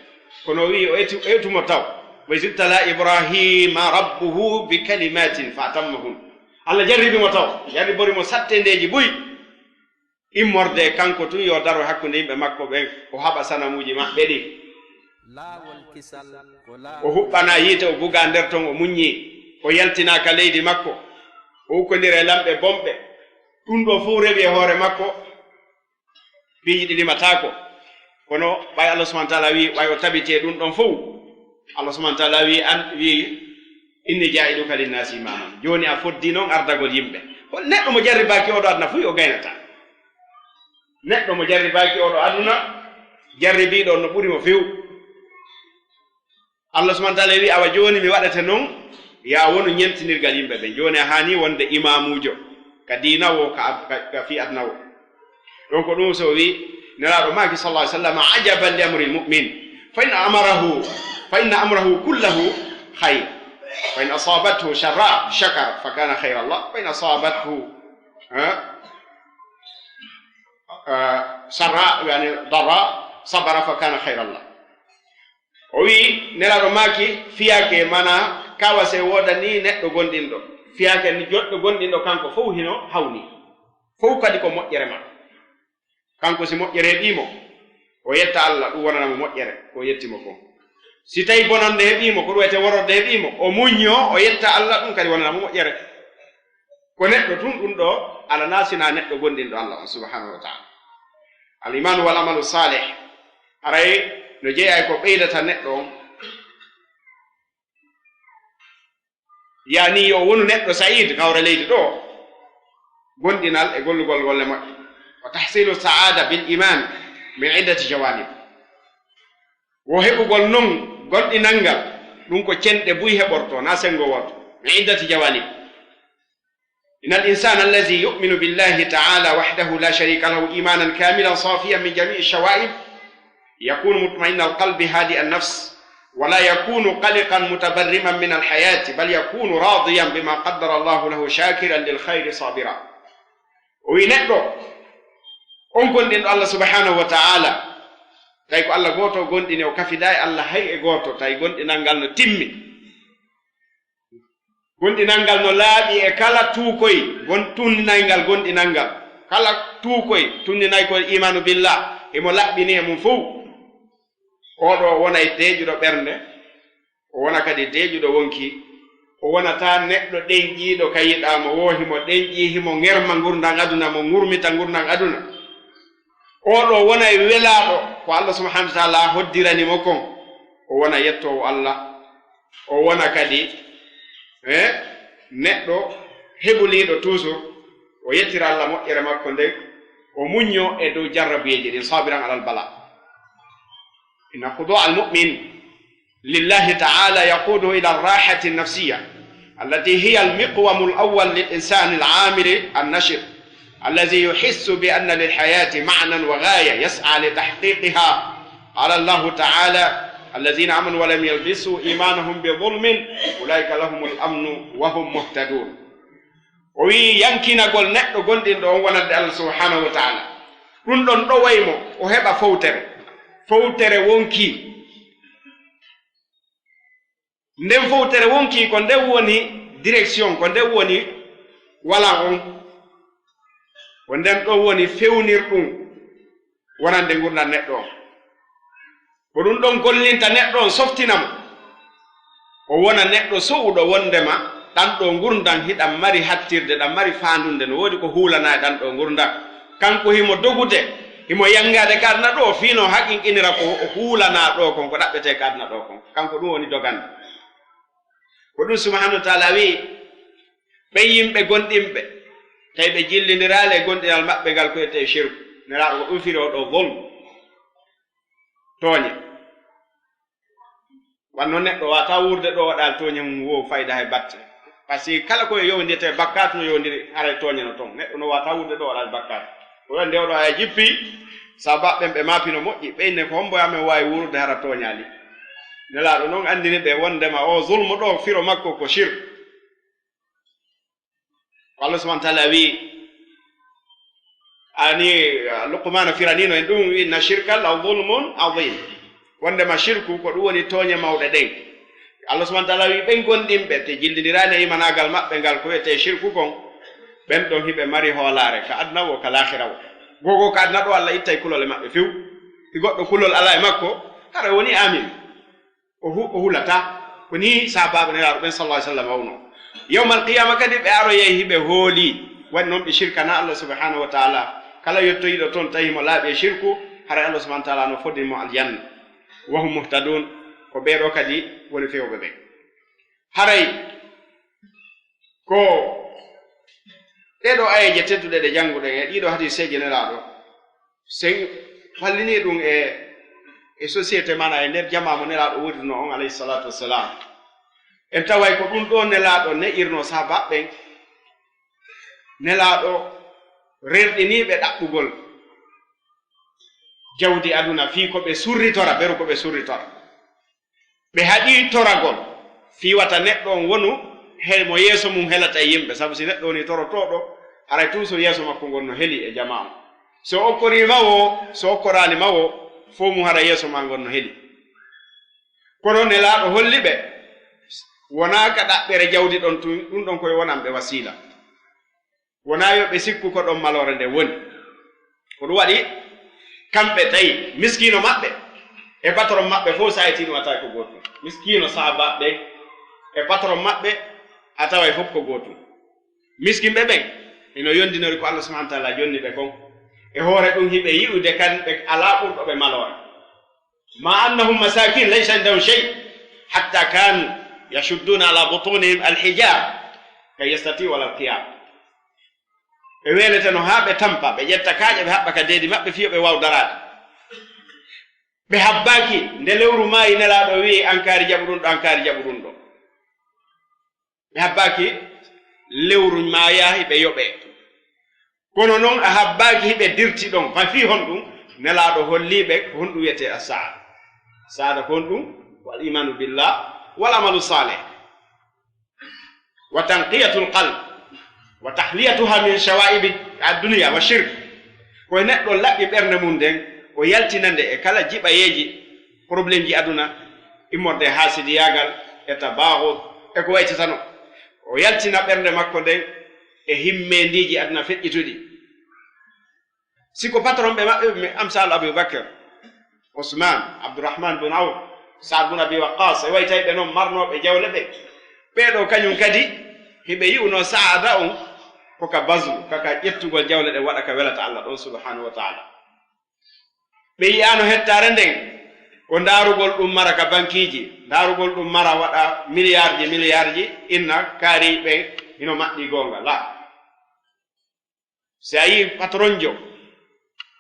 kono wi o etumo taw wa isibtala ibrahima rabbuhu bi kalimatin fa atammahun Allah jarribimo taw jarriborimo sattendeji ɓuyi immorde kanko tun yo daro hakkunde yimɓe makko ɓen o haɓa sanamuji maɓɓe ɗi o huɓɓana yiite o buga nder ton o muññi o yaltinaka leydi makko o hukkodira e lamɓe bomɓe ɗum ɗo fuu rewi e hoore makko piiji ɗi limatako kono ɓay Allah subhanahu wa taala wi ɓay o tabite ɗum ɗon fof Allah subhanahu wa taala wi inni ja'iluka linnasi imaman joni a foddi noon ardagol yimɓe ko neɗɗo mo jarribaki oɗo aduna fuy o gaynata neɗɗo mo jarribaki oɗo aduna jarribiɗo no ɓuri mo few Allah subhanahu wa taala wi awa joni mi waɗata noon ya wonu ñentinirgal yimɓe ɓe joni a hani wonde imamujo ka dinawo ka fi adnawo donc ɗum so wi nelaɗo maki sallallahu alaihi wasallam ajaban li amri almu'min fa inna amrahu kullahu khayr fa in asabathu sharra shakara fa kana khayra Allah fa in asabathu sarra yani darra sabara fa kana khayra Allah o wi nelaɗo maki fiyake mana kawase woda ni neɗɗo gonɗinɗo fiyake ni joɗɗo gonɗinɗo kanko fof hino hawni fof kadi ko moƴƴere ma kanko si moƴƴere ɗimo o yetta Allah ɗum wonanamo moƴƴere ko yettimo ko si tawi bonande heɓimo ko ɗuwete wororde heɓimo o muñño o yetta Allah ɗum kadi wonanamo moƴƴere ko neɗɗo tun ɗum ɗo ala nasina neɗɗo gonɗinɗo Allah on subhanahu wa taala al imanu wal amalu salih aray no jeeyay ko ɓeydata neɗɗo on yani yo wonu neɗɗo sa'id kawre leydi ɗo gonɗinal e gollugol golle moƴƴe wa tahsilu saada bil iman min iddati jawanib wo heɓugol non gonɗinal ɗum ko cenɗe buy heɓorto na sengo woto min iddati jawanib إن الإنسان الذي يؤمن بالله تعالى وحده لا شريك له إيمانا كاملا صافيا من جميع الشوائب يكون مطمئن القلب هادئ النفس ولا يكون قلقا متبرما من الحياة بل يكون راضيا بما قدر الله له شاكرا للخير صابرا وينقل أنكن الله سبحانه وتعالى تايكو الله غوتو غونديني وكفي داي الله هي غوتو تاي غوندينانغال نو تيمي gonɗinangal no laaɓi e kala tuukoy tunninaygal gonɗinangal kala tuukoy tunninay ko imanu billah emo laɓɓini e mum fof oɗo wona e deeƴuɗo ɓernde o wona kadi deeƴuɗo wonki o wonata neɗɗo ɗenƴiiɗo kayiɗamo wohimo ɗenƴihimo ŋerma gurdam aduna mo gurmita gurdam aduna oɗo wona e welaaɗo ko Allah subhanahu wa taala hoddiranimo kon o wona yettowo Allah o wona kadi neɗɗo heɓuliɗo toujours o yettira Allah moƴƴere makko nde o muñño e dow jarrabuyeji ɗin sabiran alal bala inna khudu al mu'min lillahi ta'ala yaquduhu ila arrahati an-nafsiyya allati hiya al-miqwam al-awwal lil-insan al-'amil an-nashir alladhi yuhissu bi anna lil-hayati ma'nan wa ghaya yas'a li tahqiqiha ala Allah ta'ala الذين آمنوا ولم يلبسوا إيمانهم بظلم أولئك لهم الأمن وهم مهتدون وي ينكينا قول نحن قندين دون ونال الله سبحانه وتعالى رندون دويمو وهبا فوتر وونكي ندم فوتر وونكي كون دي ووني ديريكسيون كون دي ووني ولا on wondem do woni fewnir dum wonande gurna neddo ko ɗum ɗon gollinta neɗɗo on softinamo o wona neɗɗo sowuɗo wondema ɗan ɗo gurdam hiɗam mari hattirde ɗam mari fandunde no woodi ko huulana e ɗan ɗo gurdam kanko himo dogude himo yangade kadna ɗo fiino haqqinqinira ko huulana ɗo kon ko ɗaɓɓete kadna ɗo kon kanko ɗum woni dogande ko ɗum subhanahu wa taala wi ɓe yimɓe gonɗinɓe tawi ɓe jillindirali e gonɗinal maɓɓe ngal koyete shirku neraɗo ko ɗum firi oɗo volme tooñe wanno neɗɗo wata wurde ɗo waɗal tooñe mum wo fayda hay batte par ce que kala koye yowndete bakkat no yowndiri haray tooñe no toon neɗɗo no wata wurde ɗo waɗal bakkat oɗon ndewɗo aya jippi sa baɓɓen ɓe maapino moƴƴi ɓeyne ko hombo amen wawi wurde hara tooñali nelaɗo noon andini ɓe wondema o zulmu ɗo firo makko ko shirk Allah subhanahu wa ta'ala wi ani luqman firanino en ɗum inna shirka la zulmun azim wondema shirku ko ɗum woni tooñe mawɗe ɗen Allah subhanahu wa ta'ala wi ɓen gonɗinɓe te jillidirani e imanagal maɓɓe ngal ko wiyete shirku kon ɓen ɗon hiɓe mari hoolare ka adna wo ka lahira wo gogo ka adna ɗo Allah ittay kulol e maɓɓe few ti goɗɗo kulol ala e makko hara woni amin o hulata ko ni sahabaɓe neraɗo ɓen sallallahu alaihi wasallam wawno yawmal qiyama kadi ɓe aro yehi hiɓe hooli waɗi noon ɓe shirkana Allah subhanahu wa ta'ala kala yettoyiɗo toon tawi mo laaɓi e shirku hara Allah subhanahu wa ta'ala no foddinmo aljanna wahum muhtadun ko ɓeeɗo kadi woni fewɓe ɓe haray ko ɗeɗo ayeje tedduɗe ɗe jannguɗen e ɗiɗo hadiseje nelaɗo sen fallini ɗum e société mana e nder jama mo nelaɗo wurino on alayhi salatu wassalam en taway ko ɗum ɗo nelaɗo ne'irno sahabaɓen nelaɗo rerɗiniɓe ɗaɓɓugol jawdi aduna fii ko ɓe surritora ɓeru ko ɓe surritora ɓe haɗi toragol fiwata neɗɗo on wonu mo yeeso mum helata e yimɓe sabu si neɗɗo woni torotoɗo haray toujours yeeso makko ngon no heli e jama o so okkorima wo so okkoranima wo fo mum hara yeeso ma ngon no heli kono nelaɗo holli ɓe wona ka ɗaɓɓere jawdi ɗon tun ɗum ɗon koye wonanɓe wasila wona yo ɓe sikku ko ɗon malore nde woni ko ɗum waɗi kamɓe tawi miskino maɓɓe e patron maɓɓe fof sa yetino a tawi ko gotum miskino sahaba ɓe e patron maɓɓe a taway fof ko gotum miskinɓe ɓen ino yondinori ko Allah subhanahu wa ta'ala jonni ɓe kon e hoore ɗum hiɓe yi'ude kamɓe ala ɓurɗo ɓe malore ma annahum masakin laysa indahum shay hatta kanu yashudduna ala butunihim alhijab kay yastatiu ala alqiyam ɓe welete no ha ɓe tampa ɓe ƴetta kaaƴe ɓe haɓɓa ka deedi maɓɓe fiyo ɓe waw darade ɓe habbaki nde lewru maayi nelaɗo wi ankari jaɓu ɗum ɗo ankari jaɓu ɗum ɗo ɓe habbaki lewru ma yahi ɓe yoɓe kono noon a habbaki hiɓe dirti ɗon fa fi hon ɗum nelaɗo holliɓe ko honɗum wiyete a saada ko honɗum wal imanu billah wal amalu salih wa tanqiyatu lqalb wa tahliyatuha min shawaibi addunia wa shirk koye neɗɗo laɓɓi ɓernde mum nden o yaltinande e kala jiɓayeji probléme ji aduna immorde hasidiyagal e tabaghud e ko waytatano o yaltina ɓernde makko nden e himmendiji aduna feƴƴituɗi siko patron ɓe maɓɓe mi amsal aboubacre ousmane abdourahmane bun awf saad bun abi waqas e waytawi ɓe noon marnoɓe jawle ɓe ɓeɗo kañum kadi hiɓe yi'uno saada on koka baslu kaka ƴettugol jawle ɗe waɗa ka welata Allah ɗon subhanahu wa taala ɓe yiyano hettare nden ko darugol ɗum mara ka bankiji darugol ɗum mara waɗa milliard ji inna kaari ɓe ino maɗɗi gonga la si a yi patron jo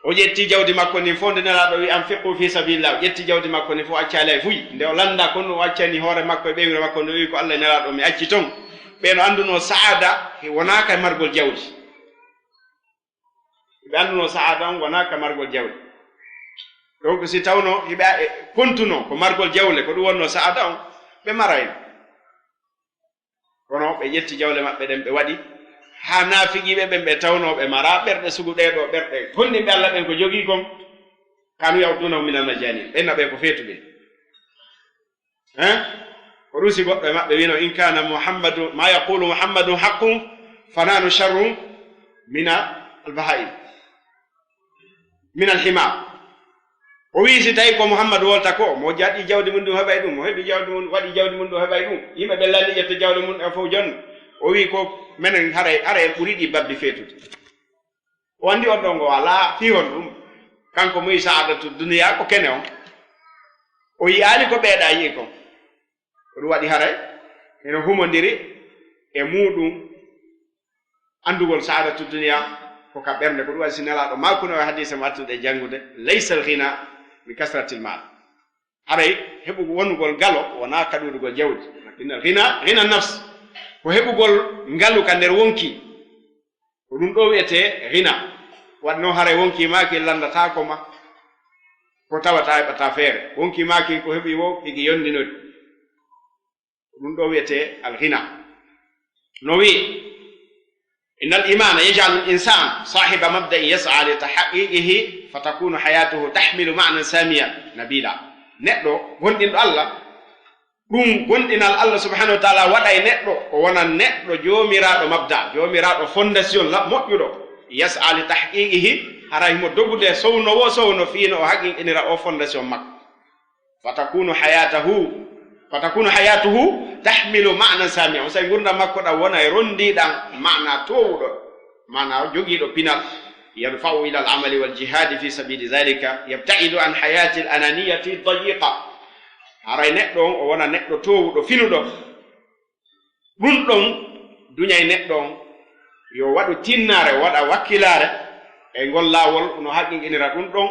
o ƴetti jawdi makko ni fo nde nelaɗo wi anfiqu fi sabilillah o ƴetti jawdi makko ni fo accali ay fuyi nde o landa kon ɗum o accani hoore makko e ɓewire makko nde wi ko Allah nelaɗo mi acci ton ɓeno anduno saada wonaka margol jawdi ɓe anduno saada on wonaka margol jawdi donc si tawno hiɓe kontuno ko margol jawle ko ɗum wonno saada on ɓe marayno kono ɓe ƴetti jawle maɓɓe ɗen ɓe waɗi ha naafiqiɓe ɓen ɓe tawnoɓe mara ɓerɗe suguɗeɗo ɓerɗe honniɓe Allah ɓen ko jogii kon kanu yawdunahu min almajanin ɓenna ɓe ko feetuɓe ko ɗum si goɗɗo e maɓɓe wino in kana muhammadu ma yaqulu muhammadun haqqum fananu sharrum min albahaim min alhimar o wi si tawi ko muhammadu wolta ko mo jaɗi jawdi mum ɗum heɓay ɗum mo heɓi jawdi mum waɗi jawdi mum ɗum heɓay ɗum yimɓe ɓe landi ƴetta jawdi mum e fof jonno o wi ko menen ara en ɓuri ɗi babdi feetude o andi on ɗon ngo ala fi hon ɗum kanko mo yi saadatu duniya ko kene on o yiyali ko ɓeeɗa yii kon ko ɗum waɗi haray ene humodiri e muɗum andugol saadatu duniya ko ka ɓernde ko ɗum waɗi si nelaɗo makuno e hadise mo attude e janngude laysa al ghina bi kasratil mal haray heɓugo wonugol galo wona kaɗuɗugol jawdi inna ghina nafs ko heɓugol ngalu ka nder wonki ko ɗum ɗo wiyete ghina waɗno haray wonki maki landatako ma ko tawata heɓata feere wonki maki ko heɓi wo higi yondinori ɗum ɗo wiyete al ghina no wi إن الإيمان يجعل الإنسان صاحب مبدأ يسعى لتحقيقه فتكون حياته تحمل معنى ساميا نبيلا نقدو غندين الله ɗum gonɗinal Allah subhanahu wa ta'ala waɗa e neɗɗo o wona neɗɗo jomiraɗo mabda jomiraɗo fondation moƴƴuɗo yas'a li tahqiqihi hara himo dogude sowno fiino o haqiqinira o fondation makko fatakunu hayatuhu tahmilu ma'na samia o say gurdam makko ɗam wona e rondiɗan mana towuɗo mana jogiiɗo pinal yarfa'u ila al amali wal jihadi fi sabili dhalika yabta'idu an hayati al ananiyati dayiqa haray neɗɗo on o wona neɗɗo towuɗo finuɗo ɗum ɗon duñay neɗɗo on yo waɗu tinnare waɗa wakkilare e ngol laawol no haqiqinira ɗum ɗon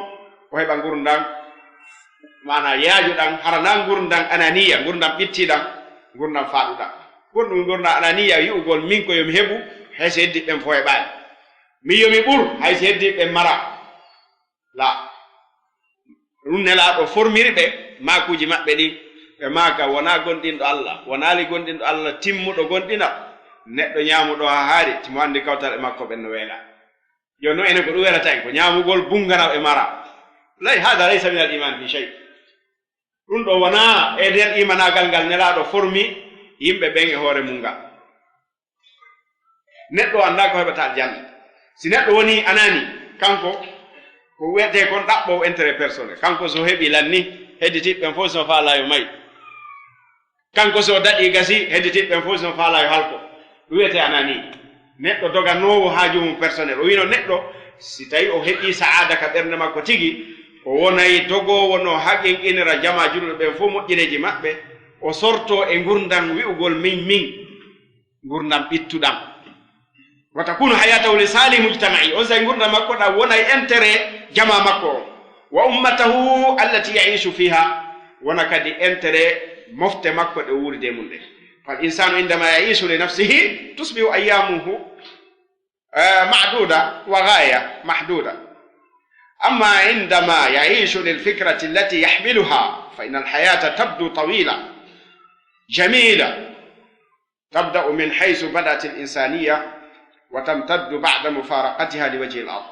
o heɓa gurdam mana yaajuɗan harana gurdam ananiya gurdam ɓittiɗan gurdam faaɗuɗan gonɗum gurdam ananiya yi'ugol min ko yomi heɓu hayso heddiɓe fo heɓani min yomi ɓur hayso heddiɓe mara la ɗum nelaɗo formiri ɓe makuji maɓɓe ɗi ɓe maka wona gonɗinɗo Allah wonali gonɗinɗo Allah timmuɗo gonɗina neɗɗo ñamuɗo ha haari timo andi kawtal e makko ɓen no weela jonno enen ko ɗum welata en ko ñamugol bungana e mara lay hada laysa min al iman fi shay ɗum ɗo wona e nder imanagal ngal nelaɗo formi yimɓe ɓen e hoore mum ngal neɗɗo anda ko heɓata aljanna si neɗɗo woni anani kanko ko wiyete kon ɗaɓɓowo intérêt personnel kanko so heɓi lanni hedditiɓɓen fof so faalayo mayi kanko so daɗi gasi hedditiɓɓen fof so faalayo halko ɗum wiyete anani neɗɗo dogannowo haaju mum personnel o wino neɗɗo si tawi o heɓi saada ka ɓernde makko tigi o wonayi dogowo no haqqinqinira jama julɓe ɓen fof moƴƴireji maɓɓe o sorto e gurdam wi'ugol min gurdam ɓittuɗam wa takunu hayatahu li sali mujtama'i on say gurdam makko ɗam wona e intérêt jama makko o wa ummatahu allati yaishu fiha wona kadi intérêt mofte makko ɗe wuuride mum ɗe fal insanu indama yaishu li nafsihi tusbihu ayyamuhu معدودة وغاية محدودة أما عندما يعيش للفكرة التي يحملها فإن الحياة تبدو طويلة جميلة تبدأ من حيث بدأت الإنسانية وتمتد بعد مفارقتها لوجه الأرض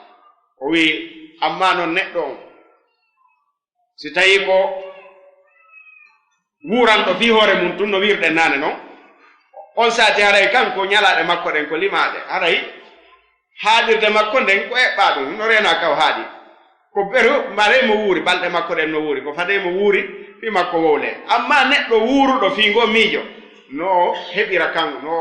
وي أمان نحن ستايكو وران في هوري من تنو ويرد نانو on saati haray kanko nyalaade makko den ko limaade haray haadirde makko den ko eɓɓa ɗum no rena kaw haadi ko beru mare mo wuuri balɗe makko den no wuuri ko fade mo wuuri fi makko wowle amma neɗɗo wuuruɗo fi ngo miijo no heɓira kanko no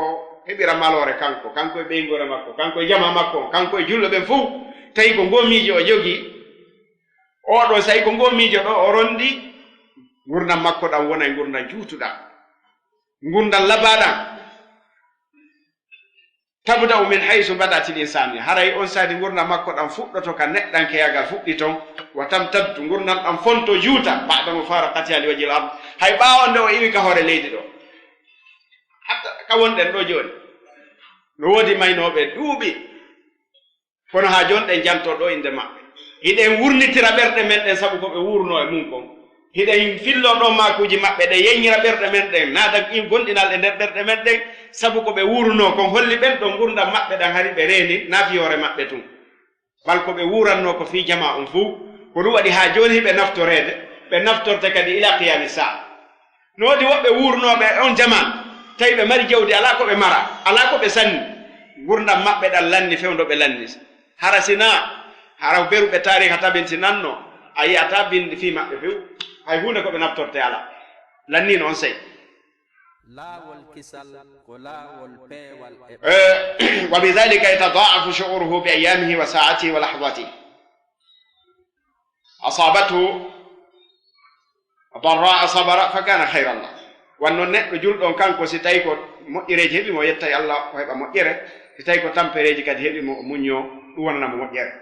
heɓira malore kanko e ɓeygore makko kanko e jama makko kanko e julɓe ɓen fof tawi ko ngo miijo o jogi oɗo sayi ko ngo miijo ɗo o rondi gurdam makko ɗam wona e gurdam juutuɗam gurdam labaɗam tabda min haysu badati l'insani haray on saadi gurdam makko ɗam fuɗɗoto ka neɗɗankeyagal fuɗɗi toon wa tamtaddu gurdam ɗam fonto juuta ba'da mufaraqati ali wajhil ard hay ɓaawonde o iwi ka hoore leydi ɗo hatta ka wonɗen ɗo joni no woodi maynoɓe duuɓi kono ha joni ɗen janto ɗo inde maɓɓe hiɗen wurnitira ɓerɗe men ɗen sabu ko ɓe wurno e mum kon hiɗen fillo ɗo makuji maɓɓe ɗe yeññira ɓerɗe men ɗen naada gonɗinal e nder ɓerɗe men ɗen sabu ko ɓe wurno kon holli ɓen ɗon gurdam maɓɓe ɗan hari ɓe reeni naafi hoore maɓɓe tun bal ko ɓe wuranno ko fi jama on fuu ko ɗum waɗi ha joni ɓe naftorede ɓe naftorte kadi ila qiyami saa no waɗi woɓɓe wurnoɓe on jama tawi ɓe mari jawdi ala ko ɓe mara ala ko ɓe sanni gurdam maɓɓe ɗan lanni fewdo ɓe lanni hara sina hara beruɓe tariha tabintinanno a yiyata bindi fi maɓɓe few hay hunde ko ɓe naftorte ala lanni noon sey وبذلك يتضاعف شعوره بأيامه وساعته ولحظاته أصابته ضراء صبر فكان خير الله وأن نجل دون كان كو سيتايكو مؤيرج هبي مو يتاي الله وهيبا مؤيره سيتايكو تامبريج كاد هبي مونيو وانا مؤيره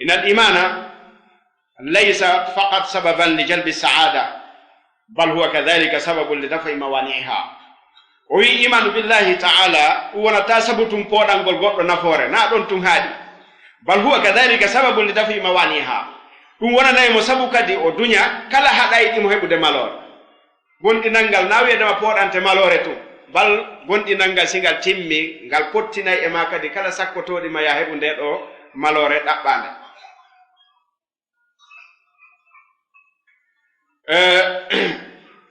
إن الإيمان ليس فقط سببا لجلب السعادة بل هو كذلك سبب لدفع موانعها وي إيمان بالله تعالى ونتا سبتم بودان غول نفوره نا دون تون هادي بل هو كذلك سبب لدفع موانعها dum wona nay mo sabu kadi o dunya kala haday di mo hebude malore gondi nangal nawi dama podante malore to bal gondi nangal singal timmi ngal pottinay e ma kadi kala sakkotodi ma ya hebunde do malore dabbande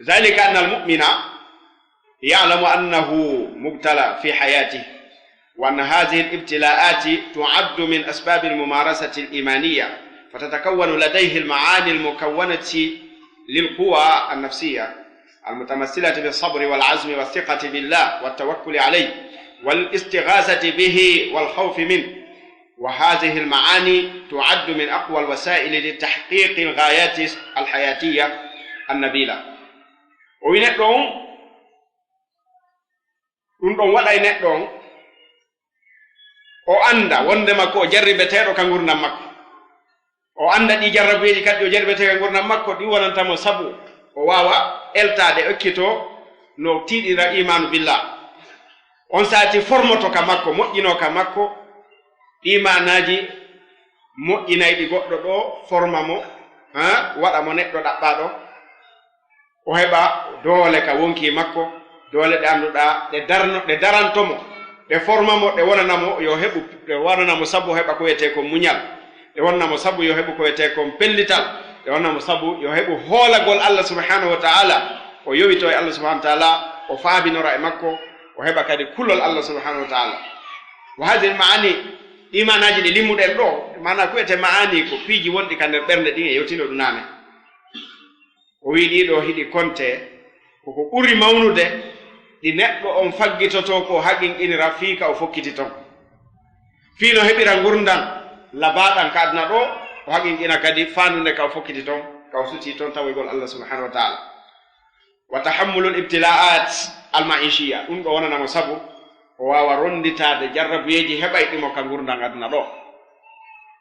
ذلك أن المؤمن يعلم أنه مبتلى في حياته وأن هذه الابتلاءات تعد من أسباب الممارسة الإيمانية فتتكون لديه المعاني المكونة للقوى النفسية المتمثلة بالصبر والعزم والثقة بالله والتوكل عليه والاستغاثة به والخوف منه وهذه المعاني تعد من أقوى الوسائل لتحقيق الغايات الحياتية النبيلة وينتون ɗum waɗay neɗɗon o anda wondema ko jarribeteɗo ka gurdam makko o anda ɗi jarrabeji kadi o jarribete ka gurdam makko ɗi wonantamo sabu o wawa eltade ekkito no tiɗira imanu billah on saati formoto ka makko moƴƴino ka makko imanaji moƴƴinayɗi goɗɗo ɗo forma mo waɗa mo neɗɗo ɗaɓɓaɗo o heɓa doole ka wonki makko doole ɗe annduɗa ɗe darantomo ɗe forma mo ɗe wonanamo yo heɓu ɗe wonanamo sabu heɓa ko wiyete ko muñal ɗe wonnamo sabu yo heɓu ko wiyete kon pellital ɗe wonnamo sabu yo heɓu hoolagol Allah subhanahu wa ta'ala o yowito e Allah subhanahu wa ta'ala o faabinora e makko o heɓa kadi kulol Allah subhanahu wa ta'ala wa hadhihi maani imanaji ɗi limmuɗen ɗo mana ko wiyete maani ko piiji wonɗi ka nder ɓernde ɗin e yewtino ɗum nane o wi ɗiɗo hiɗi konte koko ɓuri mawnude ɗi neɗɗo on faggitoto ko haqinqinira fii ka o fokkiti ton fii no heɓira gurdam labaɗan ka aduna ɗo o haqinqina kadi fandude ka o fokkiti ton ka o suti ton tawoygol Allah subhanahu wa taala wa tahammulu libtila'at almaishiya ɗum ɗo wonanamo sabu o wawa ronditade jarrabuyeji heɓayɗimo ka gurdam aduna ɗo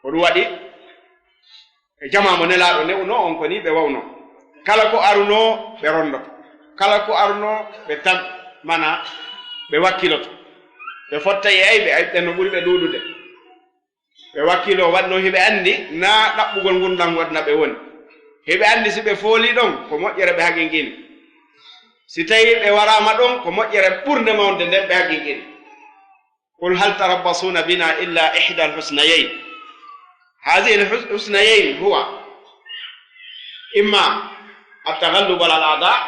ko ɗum waɗi e jamamo nelaɗo newno on ko ni ɓe wawno kala ko aruno ɓe rondoto kala ko aruno ɓe tan mana ɓe wakkiloto ɓe fotta e ayɓe ayɓɓen no ɓuri ɓe ɗuɗude ɓe wakkilo waɗno hiɓe andi na ɗaɓɓugol gurdam wadna ɓe woni hiɓe andi si ɓe fooli ɗon ko moƴƴere ɓe haqinqini si tawi ɓe warama ɗon ko moƴƴere ɓurde mawde nden ɓe haqinqini qul hal tarabbasuna bina illa ihda alhusnayayn hadihi alhusnayayn huwa imma التغلب على الأعداء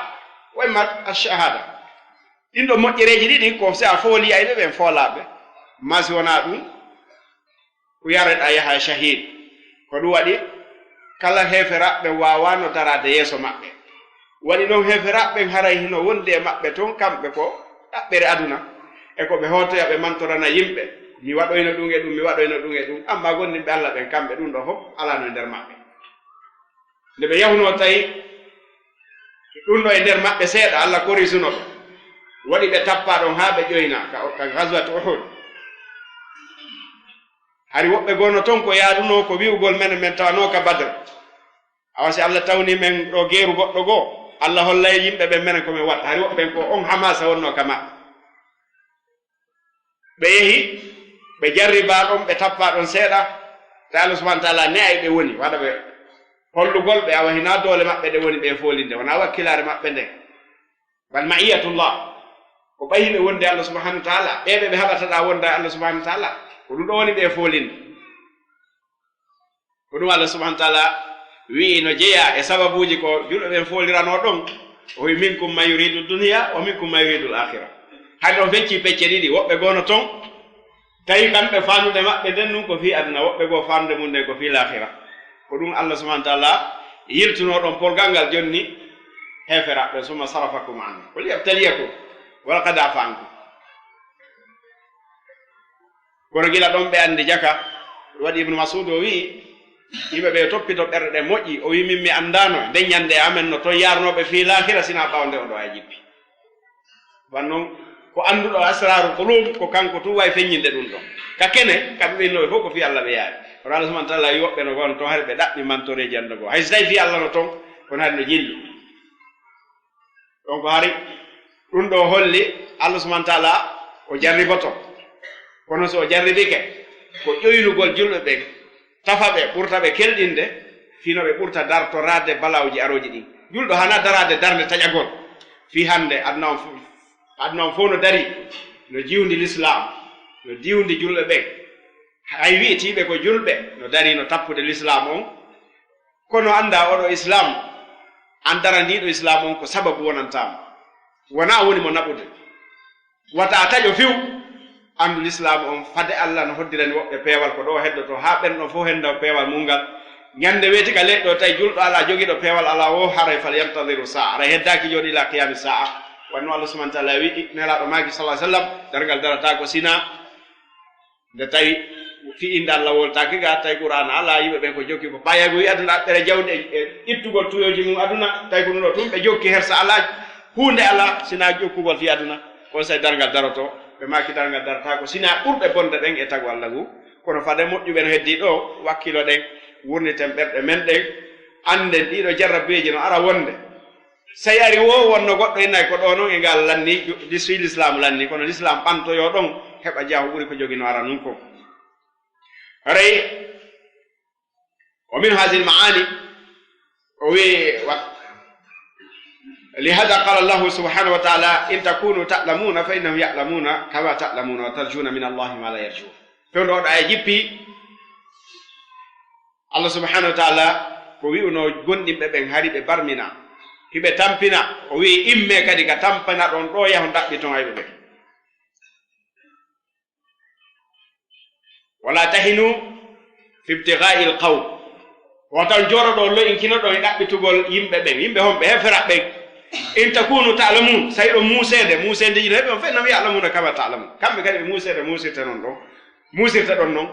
وإما الشهادة إن دو moƴƴereji ɗiɗi ko se a fooli ayɓe ɓen foolaɓe masi wona ɗum ko yareɗa yaha shahid ko ɗum waɗi kala heferaɓe wawano darade yeeso maɓɓe waɗi ɗon heferaɓe haray hino wondi e maɓɓe toon kamɓe ko ɗaɓɓere aduna e ko ɓe hotoya ɓe mantorana yimɓe mi waɗoyno ɗum e ɗum mi waɗoyno ɗum e ɗum amma gondinɓe Allah ɓen kamɓe ɗum ɗo fof alano e nder maɓɓe nde ɓe yahuno tawi ɗum ɗo e nder maɓɓe seeɗa Allah korisuno ɗo waɗi ɓe tappa ɗon haa ɓe ƴoyna ka gaswat Uhud hari woɓɓe gono toon ko yaaduno ko wi'ugol men tawano ka Badr awa si Allah tawni men ɗo geeru goɗɗo goo Allah hollay yimɓe ɓe menen komin watta hari woɓɓe ko on Hamasa wonno ka maɓɓe ɓe yehi ɓe jarriba ɗon ɓe tappa ɗon seeɗa te Allah subhanahu wa taala ne ay ɓe woni waɗa ɓe hollugol ɓe awa hina doole maɓɓe ɗe woni ɓe folinde wona wakkilare maɓɓe nde bal ma'iyatullah ko ɓayiɓe wonde Allah subhanahu wa taala ɓeɓe ɓe haɓataɗa wonda Allah subhanahu wa taala ko ɗum ɗo woni ɓe folinde ko ɗum Allah subhanahu wa taala wi no jeeya e sababuji ko julɓe ɓen folirano ɗon o wi minkum man yuridu dunya wa minkum man yuridu al-akhirah hay ɗon fecci pecce ɗiɗi woɓɓe gono toon tawi kamɓe fandude maɓɓe nden ɗum ko fi aduna woɓɓe goo fandude mum nden ko fi l'akhirah ko ɗum Allah subhanahu wa taala yiltuno ɗon polgal ngal jonni heferaɓe summa sarafakum an qul yabtaliyakum wa laqad afa ankum kono gila ɗon ɓe andi jaka waɗi Ibnu Mas'ud o wi yimɓe ɓe toppito ɓerɗe ɗe moƴƴi o wi min mi andano nde ñande amen no toon yarnoɓe fi lahira sina ɓawnde oɗo ay jippi wan noon ko anduɗo asraru qulub ko kanko tun wawi feññinde ɗum ɗon ka kene kamɓe ɓennoɓe fof ko fi Allah ɓe yaari kono Allah subhanahu wa taala yi woɓɓe no gono toon haade ɓe ɗaɓɓi mantoreji anda goo hay so tawi fi Allah no toon kono haade no jilli donc hari ɗum ɗo holli Allah subhanahu wa taala o jarriboto kono so o jarribike ko ƴoynugol julɓe ɓen tafaɓe ɓurtaɓe kelɗinde fino ɓe ɓurta dartorade balawji aroji ɗin julɗo hana darade darde taƴagol fi hande aduna on fof no dari no jiwdi l'islam no diwdi julɓe ɓen hay wi'etiɓe ko julɓe no dari no tappude l'islam on kono anda oɗo islam an darandiɗo islam on ko sababu wonantama wona woni mo naɓude wata taƴo fiw andu l'islam on fade Allah no hoddirani woɓɓe peewal ko ɗo heddoto ha ɓenɗo fof henda peewal mungal ñande weeti ka leɗɗo tawi julɗo ala jogiɗo peewal ala o haray fal yantadiru saa ara heddaki jooɗi ila qiyami saa wanno Allah subhanahu wa taala wi nelaɗo maki sallallahu alaihi wasallam dargal darata ko sina nde tawi fi inde Allah woltaki ga tawi qur'an ala yimɓe ɓen ko jokki ko payago wi aduna ɗaɓɓere jawɗe e ittugol tuyoji mum aduna tawi ko ɗum ɗo tum ɓe jokki hersa ala hunde ala sina jokkugol fi aduna on say dargal daroto ɓe maki dargal darata ko sina ɓurɓe bonde ɗen e tago Allah ngu kono fade moƴƴuɓe no heddi ɗo wakkilo ɗen wurniten ɓerɗe men ɗen anden ɗiɗo jarrabeji no ara wonde say ari wo wonno goɗɗo innayi ko ɗo noon e ngal lanni fi l'islam lanni kono l'islam ɓantoyo ɗon heɓa jeeya ko ɓuri ko jogi no ara nun ko rey o min hadi lmaani o wi lihada qala allahu subhanahu wa taala in takunu ta'lamuna fa innahum ya'lamuna kama ta'lamuna wa tarjuna min allahi ma la yarjun fewndo oɗo aya jippi Allah subhanahu wa taala ko wi'uno gonɗinɓe ɓen hari ɓe barmina hiɓe tampina o wi imme kadi ka tampana ɗon ɗo yaho daɓɓi ton ayɓe ɓe wala tahinu fi ibtighai lqawm watan joroɗo lo in kinoɗo e ɗaɓɓitugol yimɓe ɓen yimɓe homɓe heferaɓe ɓen in takunu ta'lamun say ɗo musede ji heɓe on fe nam ya'lamuna kama ta'lamun kamɓe kadi ɓe musirta ɗon noon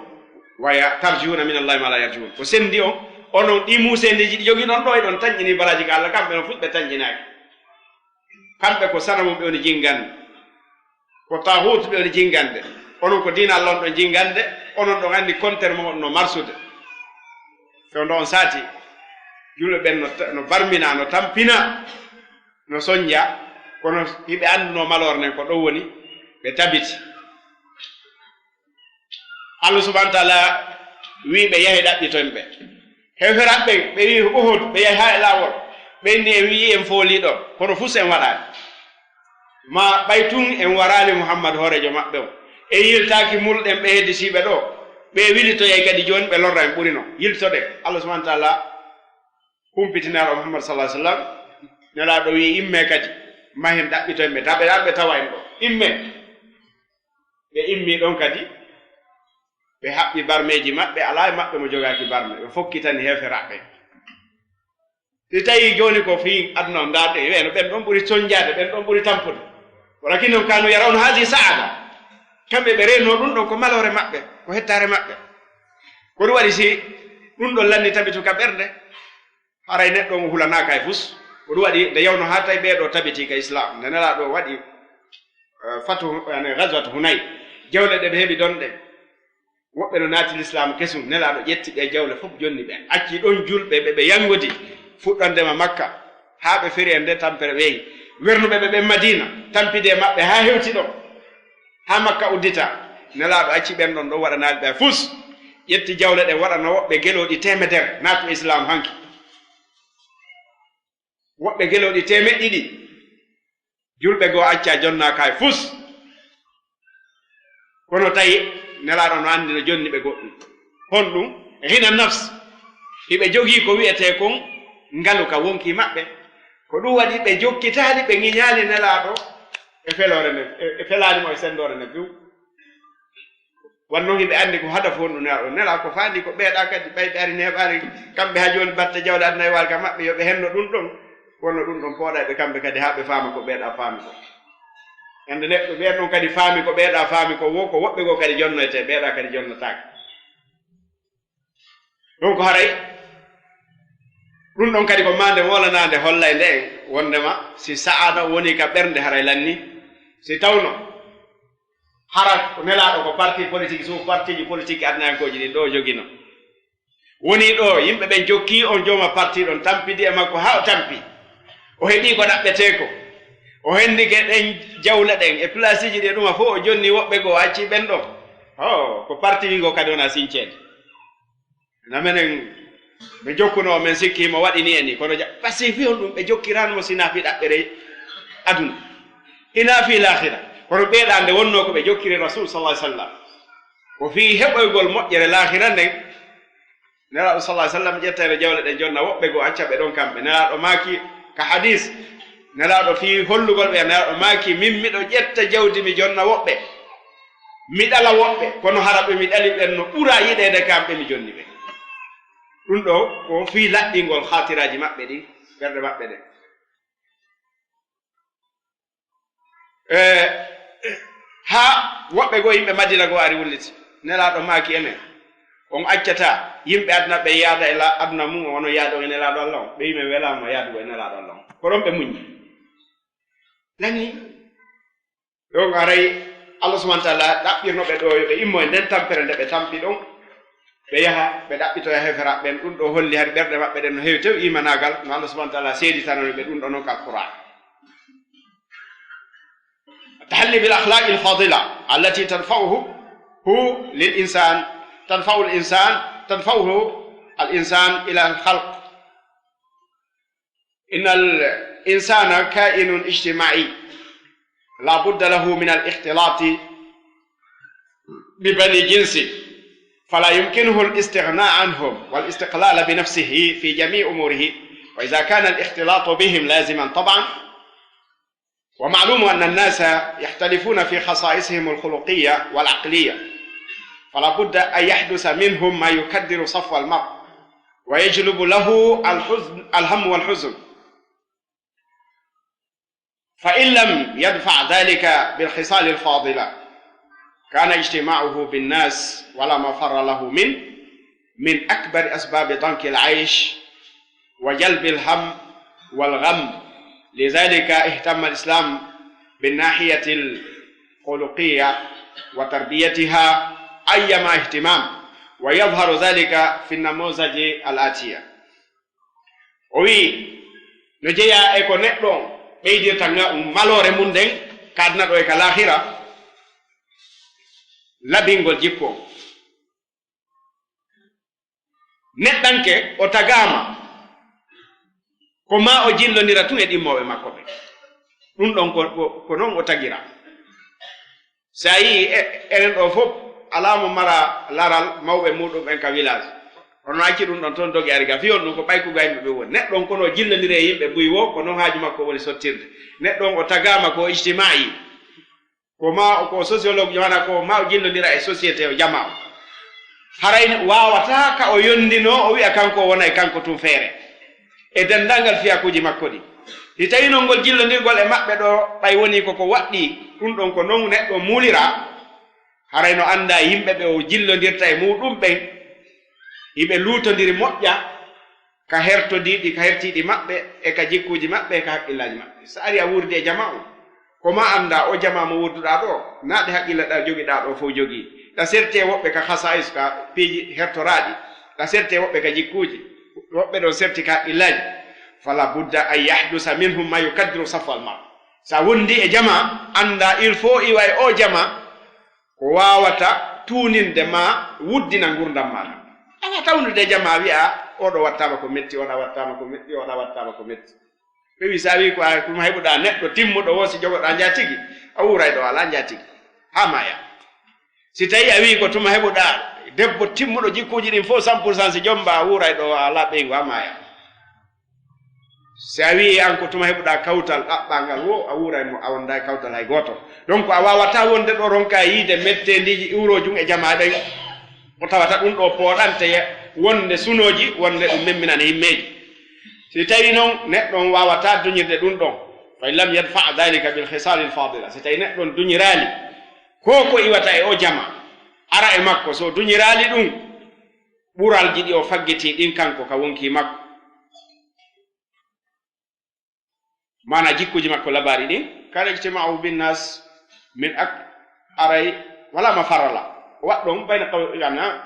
waya tarjuna min allahi ma la yarjun ko sendi on onon ɗi musedeji ɗi jogui ɗon ɗo e ɗon tañƴini baraji ka Allah kamɓe non fuɗɓe tañƴinaki kamɓe ko sanamum ɓe woni jingande ko tahut ɓe woni jingande onon ko dina Allah on ɗo jingande onon ɗon andi kontere momon no marsude fewndo on saati julɓe ɓen no barmina no tampina no soñja kono hiɓe anduno malore nden ko ɗo woni ɓe tabiti Allah subhanahu wa ta'ala wi ɓe yahi ɗaɓɓitoen ɓe heferaɓe ɓe wi Uhud ɓe yahi ha e lawol ɓenni en wi en fooliɗo kono fus en waɗani ma ɓay tun en warali Muhammad hoorejo maɓɓe o e yiltaki mulɗen ɓe hedditiɓe ɗo ɓe wilitoyay kadi joni ɓe lorra en ɓuri no yiltoɗe Allah subhanahu wa ta'ala humpitinaɗo Muhammad sallallahu alaihi wasallam nelaɗo wi imme kadi mahen ɗaɓɓitoen ɓe taɓe ɗan ɓe tawa en ɗo imme ɓe immi ɗon kadi ɓe haɓɓi barmeji maɓɓe ala e maɓɓe mo jogaki barme ɓe fokkitani heferaɓe si tawi joni ko fi aduna o darɗe weno ɓen ɗon ɓuuri soñjade ɓen ɗon ɓuuri tampude walakin non kanu yarawno haadi saada kamɓe ɓe renno ɗum ɗon ko malore maɓɓe ko hettare maɓɓe ko ɗum waɗi si ɗum ɗon lanni tabituka ɓernde haray neɗɗo mo hulanaka e fus ko ɗum waɗi nde yawno ha tawi ɓeeɗo tabitika islam nde nelaɗo waɗi fatu gazwat Hunay jawle ɗe ɓe heeɓi donɗe woɓɓe no naati l'islam kesum nelaɗo ƴetti ɓe jawle fof jonni ɓen acci ɗon julɓe ɓe yangodi fuɗɗandema Makka ha ɓe feri e nde tampere weeyi wernuɓe ɓe ɓen Madina tampide maɓɓe ha hewti ɗo ha Makka uddita nelaɗo acci ɓen ɗon ɗo waɗanaɓe ɓe fus ƴetti jawle ɗen waɗana woɓɓe geloɗi temedere naatu islam hanki woɓɓe geloɗi temeɗɗiɗi julɓe goo acca jonnaka e fus kono tawi nelaɗo no andi no jonni ɓe goɗɗum hon ɗum hina nafs hiɓe jogii ko wiyete kon ngaluka wonki maɓɓe ko ɗum waɗi ɓe jokkitaali ɓe ŋiñaali nelaɗo e felore nde e felanimo e sendore nde fiw wanno hiɓe andi ko hada fon ɗum nelaɗo nela ko faandi ko ɓeeɗa kadi ɓayɓe ari neɓaari kamɓe ha joni batte jawle aduna e walka maɓɓe yoɓe henno ɗum ɗon wonno ɗum ɗon pooɗaɓe kamɓe kadi ha ɓe faama ko ɓeeɗa faami ko ande neɗɗo ɓen ɗon kadi faami ko ɓeeɗa faami ko wo ko woɓɓe goo kadi jonnoyte ɓeeɗa kadi jonnotake donc haray ɗum ɗon kadi ko mande wolanade holla e nde en wondema si sa'ada woni ka ɓernde haray lanni si tawno hara ko nelaɗo ko parti politique so partiji politique adnayankoji ɗi ɗo jogino woni ɗo yimɓe ɓen jokki on jooma parti ɗon tampidi e makko ha o tampi o heeɓi ko ɗaɓɓete ko o hendike ɗen jawle ɗen e place ji ɗe ɗuma fof o jonni woɓɓe goo acci ɓen ɗon ko parti wigo kadi wona sincede namenen ɓe jokkuno men sikkimo waɗini e ni kono par ce que fi on ɗum ɓe jokkiranmo sina fi ɗaɓɓere aduna ina fi lahira kono ɓeeɗa nde wonno ko ɓe jokkiri rasul sallah sallam ko fi heɓoygol moƴƴere lahira nden nelaɗo sallah sallam ƴettere jawle ɗen jonna woɓɓe goo acca ɓe ɗon kamɓe nelaɗo maaki ka hadis nelaɗo fi hollugol ɓe nelaɗo maaki min miɗo ƴetta jawdi mi jonna woɓɓe mi ɗala woɓɓe kono haraɓe mi ɗali ɓen no ɓura yiɗede kamɓe mi jonni ɓe ɗum ɗo ko fi laɗɗingol hatiraji maɓɓe ɗi ɓerɗe maɓɓe ɗe ha woɓɓe goo yimɓe Madina goo ari wulliti nelaɗo maaki enen on accata yimɓe aduna ɓe yaada e aduna mum wono yaado e nelaɗo Allah on ɓe yimɓe welama yaadugo e nelaɗo Allah on ko ɗon ɓe muñi lani ɗon aray Allah subhanahu wa ta'ala ɗaɓɓirnoɓe ɗo yoɓe immo e nden tampere nde ɓe tampi ɗon ɓe yaha ɓe ɗaɓɓitoya heferaɓe ɓen ɗum ɗo holli hade ɓerɗe maɓɓe ɗen no heewi tew imanagal no Allah subhanahu wa ta'ala seeditanoni ɓe ɗum ɗo noon ka Qur'an tahalli bil akhlaqi al fadila allati tanfa'uhu lil insan تنفع الإنسان إلى الخلق إن الإنسان كائن اجتماعي لا بد له من الاختلاط ببني جنسه فلا يمكنه الاستغناء عنهم والاستقلال بنفسه في جميع أموره وإذا كان الاختلاط بهم لازما طبعا ومعلوم أن الناس يختلفون في خصائصهم الخلقية والعقلية فلا بد أن يحدث منهم ما يكدر صفو المرء ويجلب له الهم والحزن. فإن لم يدفع ذلك بالخصال الفاضلة كان اجتماعه بالناس ولا مفر له من أكبر أسباب ضنك العيش وجلب الهم والغم. لذلك اهتم الإسلام بالناحية الخلقية وتربيتها أيما اهتمام، ويظهر ذلك في النموذج الآتية. وي نجيا إيكو نتلون بيدي تنغا مالوري موندين كادنا دو إيكا لاخرة labingol jikko neɗɗanke o tagama ko ma o jillondira tun e ɗimmoɓe makko ɓe. ɗum ɗon ko noon o tagira. sa yi enen ɗo fof alamo mara laral mawɓe muɗum ɓen ka village ono acci ɗum ɗon toon dogi ariga fiyon ɗum ko ɓaykugo yimɓe ɓe woni. neɗɗon kono jillondiri e yimɓe buy wo ko noon haaju makko woni sottirde. neɗɗon o tagama ko ijtimai ko ma ko sociologue wana ko ma o jillondira e société o jama o haray wawata ka o yondino o wi'a kanko wona e kanko tun feere e dendangal fiyakuji makko ɗi. si tawi non ngol jillondirgol e maɓɓe ɗo ɓay woni koko waɗɗi ɗum ɗon ko non neɗɗo muulira haray no anda yimɓe ɓe o jillondirta e muɗum ɓen yiɓe luutodiri moƴƴa ka hertodiɗi ka hertiɗi maɓɓe e ka jikkuji maɓɓe e ka haqqillaji maɓɓe. so ari a wurde e jama o ko ma anda o jama mo wurduɗa ɗo naɗe haqqillaɗa jogiɗa ɗo fof jogii ɗa serte woɓɓe ka hasais ka piiji hertoraɗi ɗa serte woɓɓe ka jikkuji woɓɓe ɗon serti ka haqqillaji. fala budda an yahdusa minhum ma yukaddiru safwal mar. sa wondi e jama anda il faut iwa e o jama ko wawata tuninde ma wuddina gurdam maɗa. awa tawnude jama wi'a oɗo wattama ko metti oɗa wattama ko metti oɗa wattama ko metti. ɓe wi sa wi ko ɗum heɓuɗa neɗɗo timmuɗo wo si jogoɗa jatigi a wuray ɗo ala jatigi ha maya. si tawi a wi ko tuma heɓuɗa debbo timmuɗo jikkuji ɗin fof 100% si jomba a wuray ɗo ala ɓeygu ha maya. si a wi an ko tuma heɓuɗa kawtal ɗaɓɓangal wo a wuray mo a wonda kawtal hay goto. donc a wawata wonde ɗo ronka yiide mettendiji eurojum e jama ɗen o tawata ɗum ɗo pooɗante wonde sunoji wonde ɗum memminane yimmeji. si tawi noon neɗɗon wawata duñirde ɗum ɗon fa in lam yadfa dhalika bil khisal al fadila. si tawi neɗɗon duñirali ko iwata e o jama ara e makko so duñirali ɗum ɓuralji ɗi o faggiti ɗin kanko ka wonki makko mana jikkuji makko labari ɗin kana ijtima'u bin nas min aray wala ma farala waɗɗon bayna qawlana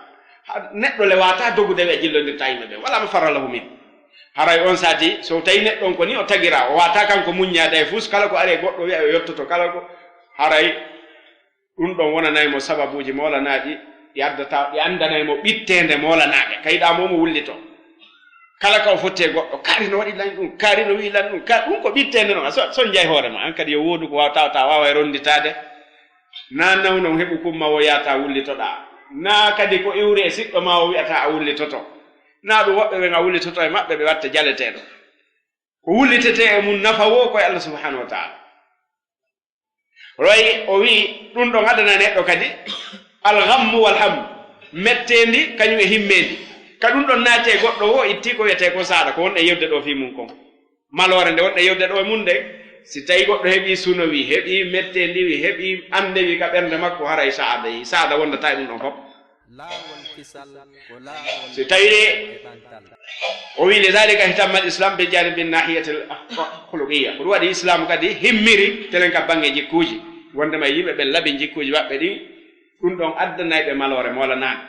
neɗɗo le wata dogude ɓe jillondirta yimɓe ɓe wala ma farala min. haray on sati so tawi neɗɗon ko ni o tagira o wata kanko muññade e fus kala ko ari goɗɗo wi'a o yottoto kala ko haray ɗum ɗon wonanaymo sababuji molanaɗi ɗi addata ɗi andanaymo ɓittende molanaɓe kayiɗa momo wullito kala ka o fotte goɗɗo kaari no waɗi lan ɗum kaari no wi lan ɗum ɗum ko ɓittende noon son jay hoorema an kadi yo wodu ko wawata wawa e ronditade na nawno heɓu kumma o yata wullitoɗa na kadi ko iwri e siɗɗo ma o wi'ata a wullitoto na ɗum woɓɓe ɓe ga wullitoto e maɓɓe ɓe watta jaleteɗo ko wullitete e mum nafa wo koye Allah subhanahu wa taala. royi o wi ɗum ɗon adana neɗɗo kadi alhammu walhammu mettendi kañum e himmendi ka ɗum ɗon naati e goɗɗo wo itti ko wiyete ko saɗa ko wonɗe yewde ɗo fi mum kon malore nde wonɗe yewde ɗo e mum nde si tawi goɗɗo heeɓi suno wi heeɓi mettendi wi heeɓi ande wi ka ɓernde makko haray saada yi saada wondata e ɗum ɗon fof. si tawi o wi lidalika ihtamma l'islam be janibi nahiyati khuluqiyya ko ɗum waɗi islam kadi himmiri telen ka bange jikkuji wondema yimɓe ɓe laaɓi jikkuji maɓɓe ɗin ɗum ɗon addanayɓe malore molanaɓe.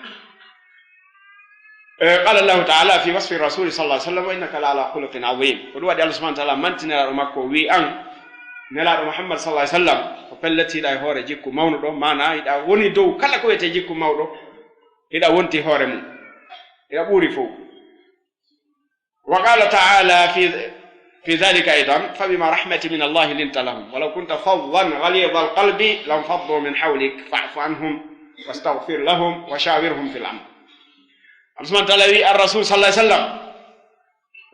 qala llahu taala fi wasfi rasuli sallallahu alaihi wasallam wa innaka la ala khuluqin azim ko ɗum waɗi Allah subhanahu wa taala mantinelaɗo makko wi an nelaɗo muhammad sallallahu alaihi wasallam ko pelletiɗa e hoore jikku mawnuɗo mana hiɗa woni dow kala ko wiyete jikku mawɗo hiɗa wonti hoore mum hiɗa ɓuuri fof. wa qala taala fi dhalika aidan fabima rahmati min allahi linta lahum walaw kunta faddan ghalidha alqalbi lam faddu min hawlik fa'fu anhum wastaghfir lahum wa shawirhum fil amr. Allah subhanahu wa ta'ala wi ar-rasul sallallahu alaihi wasallam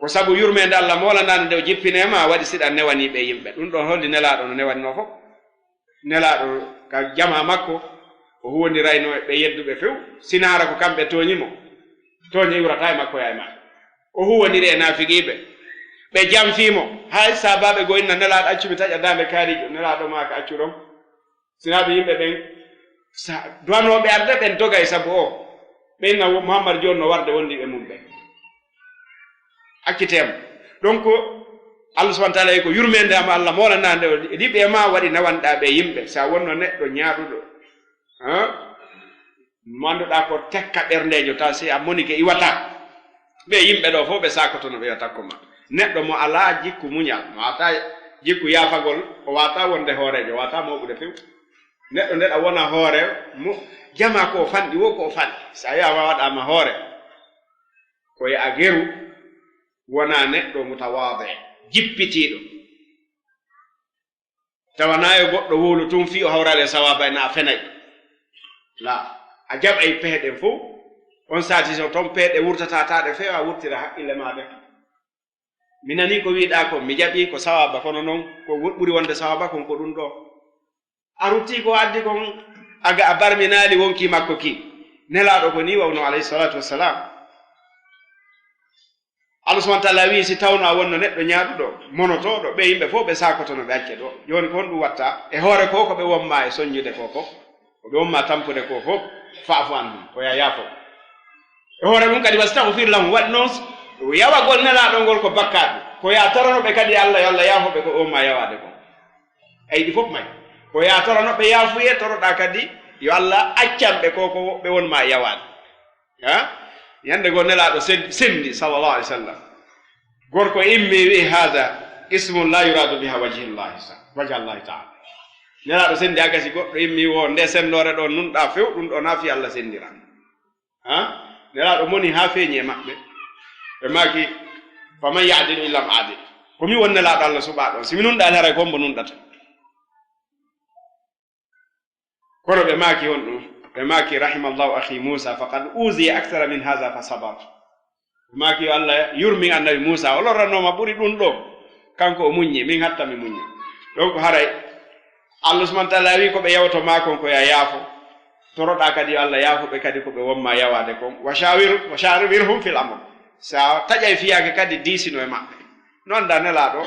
ko sabu yurmede Allah molanade nde o jippinema waɗi siɗa newaniɓe yimɓe ɗum ɗon holli nelaɗo no newanno fof nelaɗo ka jama makko o huwondirayno ɓe yedduɓe few sinara ko kamɓe toñimo toñi iwrata e makko ya e maɓɓe o huwoniri e naafiqiiɓe ɓe jamfiimo hay sabaɓe go inna nelaaɗo accu mi taƴa daande kaarijo nelaaɗo maa ka accu ɗon sinaaɓe yimɓe ɓen duwanooɓe arde ɓen doga e sabu o ɓe inna Muhammad jooni no warde wondi ɓe mum ɓe acciteemo donc Allah subahana taala wi ko yurmendema Allah moolanaande o ɗiɓe e ma waɗi nawanɗaa ɓe yimɓe so a wonno neɗɗo ñaaɗuɗo manduɗaa ko tekka ɓerndeejo taw si a monike iwata ɓe yimɓe ɗo fof ɓe sakotono ɓe takko ma neɗɗo mo alaa jikku muñal mo wata jikku yaafagol o wata wonde hoorejo o wata moɓude few neɗɗo ndeɗa wona hoore mo jama ko fanɗi wo ko fanɗi so a wiyama waɗama hoore koye a geru wona neɗɗo mutawaade jippitiiɗo tawanayo goɗɗo wowlu tum fi o hawrade sawaba ena a fenay la a jaɓay peeɗen fof on saati so toon peeɗe wurtatataɗe feew a wurtira haqqille maɗe mi nani ko wiiɗa ko mi jaɓi ko sawaba kono noon ko ɓuri wonde sawaba kon ko ɗum ɗo a rutti ko addi kon aga a barminaali wonki makko ki nelaaɗo ko ni wawno alayhi salatu wassalam Allah subahana taala wi si tawno a wonno neɗɗo ñaaɗuɗo monotoɗo ɓe yimɓe fof ɓe sakotono ɓe acce ɗo joni ko honɗum watta e hoore ko ko ɓe wonma e soññude ko fof ko ɓe wonma tampude ko fof faafu an ɗum ko ya yaafo e hoore ɗum kadi wastahfir lahum waɗi noon yawagol nelaaɗo ngol ko bakkaɗe ko ya toranoɓe kadi Allah yo Allah yaafoɓe ko on ma yawade ko ay ɗi fof may ko ya toranoɓe yaafuye toroɗa kadi yo Allah accanɓe koko ɓe wonma yawade yande go nelaaɗo sendi sallallahu alaihi wasallam gorko immi wi hada ismun la yuradu biha wajhallahi taala nelaaɗo sendi a gasi goɗɗo immi wo nde sendore ɗo nunɗa few ɗum ɗo naafi Allah sendira nelaaɗo moni ha feeñi e maɓɓe ɓe maki faman yadilu illam adil komi won nelaaɗo Allah suɓa ɗon simi nunɗa haray kombo nunɗata kono ɓe maki on ɗum ɓe maki rahimallahu akhi Musa faqad uziya akthara min hadha fa sabar ɓe maki yo Allah yurmin annabi Musa o lorranoma ɓuri ɗum ɗo kanko o muññi min hatta mi muññi donc haray Allah subahana taala wi ko ɓe yawto makon ko ya yaafo toroɗa kadi yo Allah yaafoɓe kadi ko ɓe wonma yawade kon wa shawirhum fil amr sa taƴay fiyake kadi diisino e maɓɓe noon da nelaaɗo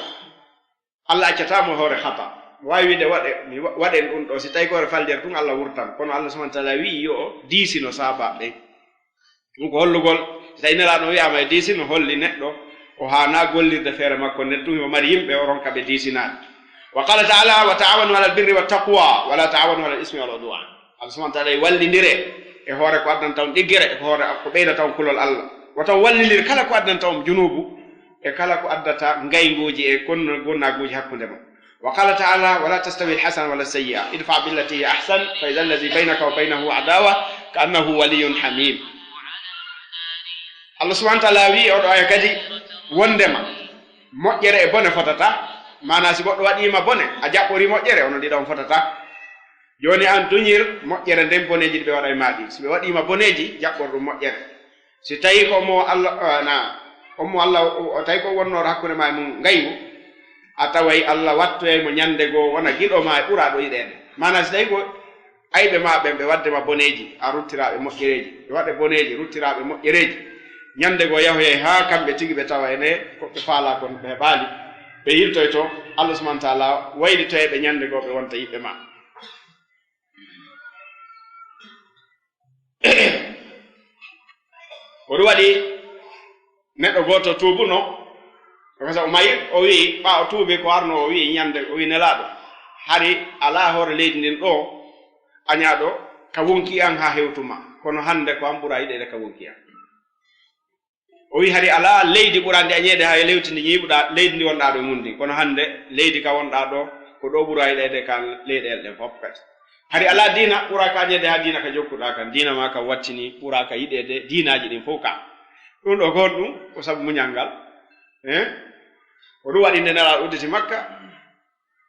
Allah accatamo hoore hata wawi wiide waɗen ɗum ɗo si tawi ko hoore faljere tun Allah wurtan kono Allah subahana taala wi yo diisino sabaɓe ɗum ko hollugol si tawi nelaaɗo wiyama e diisino holli neɗɗo o hana gollirde feere makko nden tun o mari yimɓe o ronka ɓe diisinade wa qala taala wa taawanu ala albirri wa taqwa wala taawanu ala ismi wal udwan Allah subahana taala wallidire e hoore ko addanta on ɗiggere e hoore ko ɓeydata on kulol Allah wata wallilir kala ko addanta on junubu e kala ko addata ngayguji e konno gonnaguji hakkunde mon wa qala taala wala tastawi alhasana wala sayyi'a idfa billati hiya ahsan fa idha alladhi baynaka wa baynahu adawa ka annahu waliyyun hamim Allah subahana taala wi oɗo aya kadi wondema moƴƴere e bone fotata mana si goɗɗo waɗima bone a jaɓɓori moƴƴere ono ɗiɗon fotata joni an duñir moƴƴere nden boneji ɗi ɓe waɗa e maɗi si ɓe waɗima boneji jaɓɓor ɗum moƴƴere si tawi ko mo Allah tawi ko wonnoɗo hakkude ma e mum ngaygu a taway Allah wattoye mo ñande goo wona giɗo ma e ɓuraɗo yiɗede mana si tawi ko ayɓe ma ɓen ɓe waddema boneji a ruttiraɓe moƴƴereji ɓe waɗe boneji ruttiraɓe moƴƴereji ñande goo yahoye ha kamɓe tigi ɓe tawa ene koɓe faala kon ɓe heɓali ɓe yirtoy to Allah subahana taala waylitoye ɓe ñande goo ɓe wonta yiɓɓe ma oɗum waɗi neɗɗo goto tuubuno kasa o mayi o wi ɓa o tuubi ko arno o wi ñande o wi nelaaɗo hari ala hoore leydi ndin ɗo añaɗo ka wonki an ha hewtuma kono hande ko an ɓura yiɗede ka wonki an o wi hari ala leydi ɓurandi añeede ha lewtindi ñiiɓuɗa leydi ndi wonɗa ɗo mundi kono hande leydi ka wonɗa ɗo ko ɗo ɓura yiɗede ka leyɗele ɗen fof kadi hari ala diina ɓura ka añeede ha diina ka jokkuɗa kan diina ma ka wattini ɓura ka yiɗede diinaji ɗin fof ka ɗum ɗo kon ɗum ko sabu muñal ngal o ɗum waɗi nde nelaaɗo udditi makka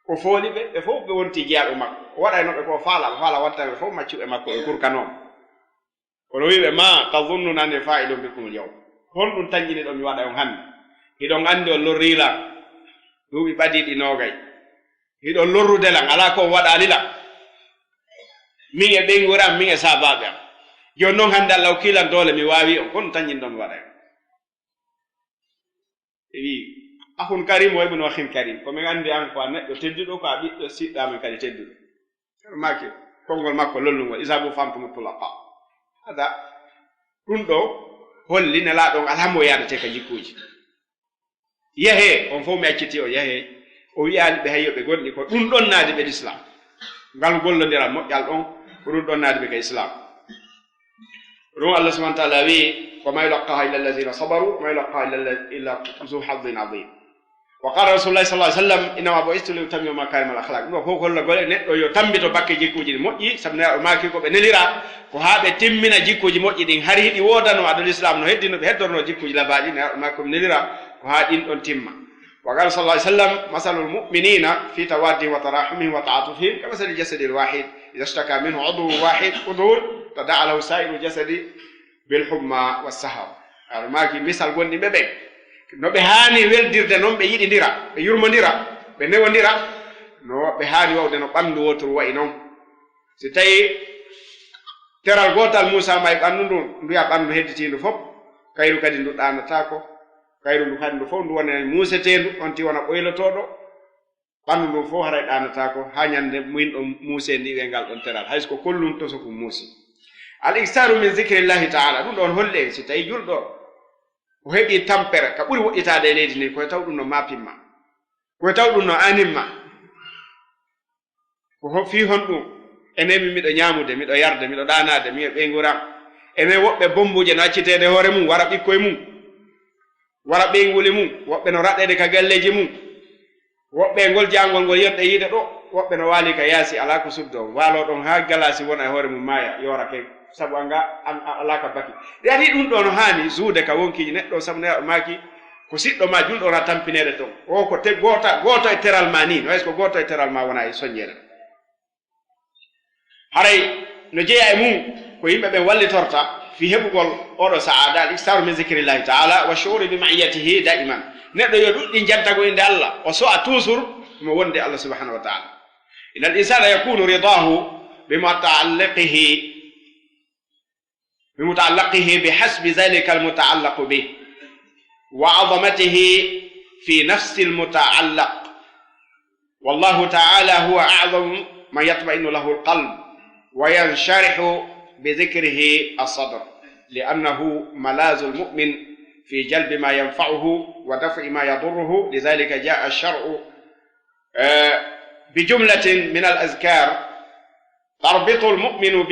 o fooli ɓe fof ɓe wonti jeyaɗo makko o waɗaynoɓe ko faala wattaɓe fof maccuɓe makko ɓe kurkanoma kono wiɓe ma tazunnunani fa'ilun bikum al yawm honɗum tañƴini ɗo mi waɗa on hannde hiɗon anndi on lorriilan duuɓi ɓadiɗi noogay hiɗon lorrudelan alaa ko on waɗalilan min e ɓeyngori am min e saabaaɓe am joni noon hannde Allah o kiilan doole mi waawi on kono tañƴini ɗo mi waɗa on wi akhun karim wa ibn akhin karim ko mi andi an ko neddo teddudo ko abiddo sidda men kadi teddudo maki kongol makko lollungol isabu famtu mutlaqa hada dum do holli ne la don alhammo yaade te ka jikkuji yahe on fo mi acciti o yahe o wi'ani be hayyobe gondi ko dum don naade be islam ngal gollondira moƴƴal ɗon ko ɗum ɗon naade ɓe ka islam ɗum allah subahana taala wi wa ma yulaqaha illa alladina sabaru ma yulaqaha illa zu hadin adim wa qala rasulullahi sallallahu alaihi wasallam innama bu'istu li utammima makarim al akhlaq ɗum fof holla gole neɗɗo yo tambito bakke jikkuji ɗi moƴƴi sabu ne maki ko ɓe nelira ko ha ɓe timmina jikkuji moƴƴi ɗin hari ɗi wodano adul islam no heddino ɓe heddorno jikkuji labaɗi ne maki ko ɓe nelira ko ha ɗin ɗon timma وقال صلى الله عليه وسلم مثل المؤمنين في توادهم وتراحمهم وتعاطفهم كمثل الجسد الواحد إذا اشتكى منه عضو واحد تداعى له سائر الجسد بالحمى والسهر ماكي مثال غوندي بيبي no be hani weldirde non be yidindira be yurmondira be newondira no be hani wawde no bandu wotor wayi non si tawi teral gotal Musa may bandu ndu nduya bandu hedditindo fop kayru kadi ndu danata ko kayru ndu kadi ndu fof ndu wona musetendu on ti wona ɓoylotoɗo ɓanndu ndu fof haray ɗanata ko ha ñande min ɗon muuse ndi we ngal ɗon teral hayso ko kollum to soko muusi al iksaru min zicrillahi taala ɗum ɗon holle si tawi julɗo o heɓi tampere ka ɓuri woɗɗitade e leydi ndi koye taw ɗum no mapimma koye taw ɗum no animma ko fi hon ɗum enemi miɗo ñamude miɗo yarde miɗo ɗanade miɗo ɓeyguram ene woɓɓe bombuje no accitede hoore mum wara ɓikkoye mum wara ɓeyguli mum woɓɓe no raɗɗede ka galleji mum woɓɓe ngol jangol ngol yonɗe yiide ɗo woɓɓe no waali ka yaasi ala ko suddo waalo ɗon ha galasi wona e hoore mum maya yorake sabu anga ala ka baki ɗi ati ɗum ɗo no hani zuude ka wonkiji neɗɗo sabu neɗɗo maki ko siɗɗo ma julɗo na tampinede ton o ko te goto e teral ma ni no hayso ko goto e teral ma wona e soññede haray no jeeya e mum ko yimɓe ɓe wallitorta في هبغol oɗo saada al iktaru min zikrillahi taala wa shuuri bi ma'iyatihi da'iman neɗɗo yo ɗuɗɗi jantago inde allah o so'a toujours mo wonde allah subhanahu wa taala ina al insana yakunu ridahu بمتعلقه بحسب ذلك المتعلق به وعظمته في نفس المتعلق والله تعالى هو أعظم ما يطمئن له القلب وينشرح بذكره الصدر لأنه ملاذ المؤمن في جلب ما ينفعه ودفع ما يضره لذلك جاء الشرع بجملة من الأذكار تربط المؤمن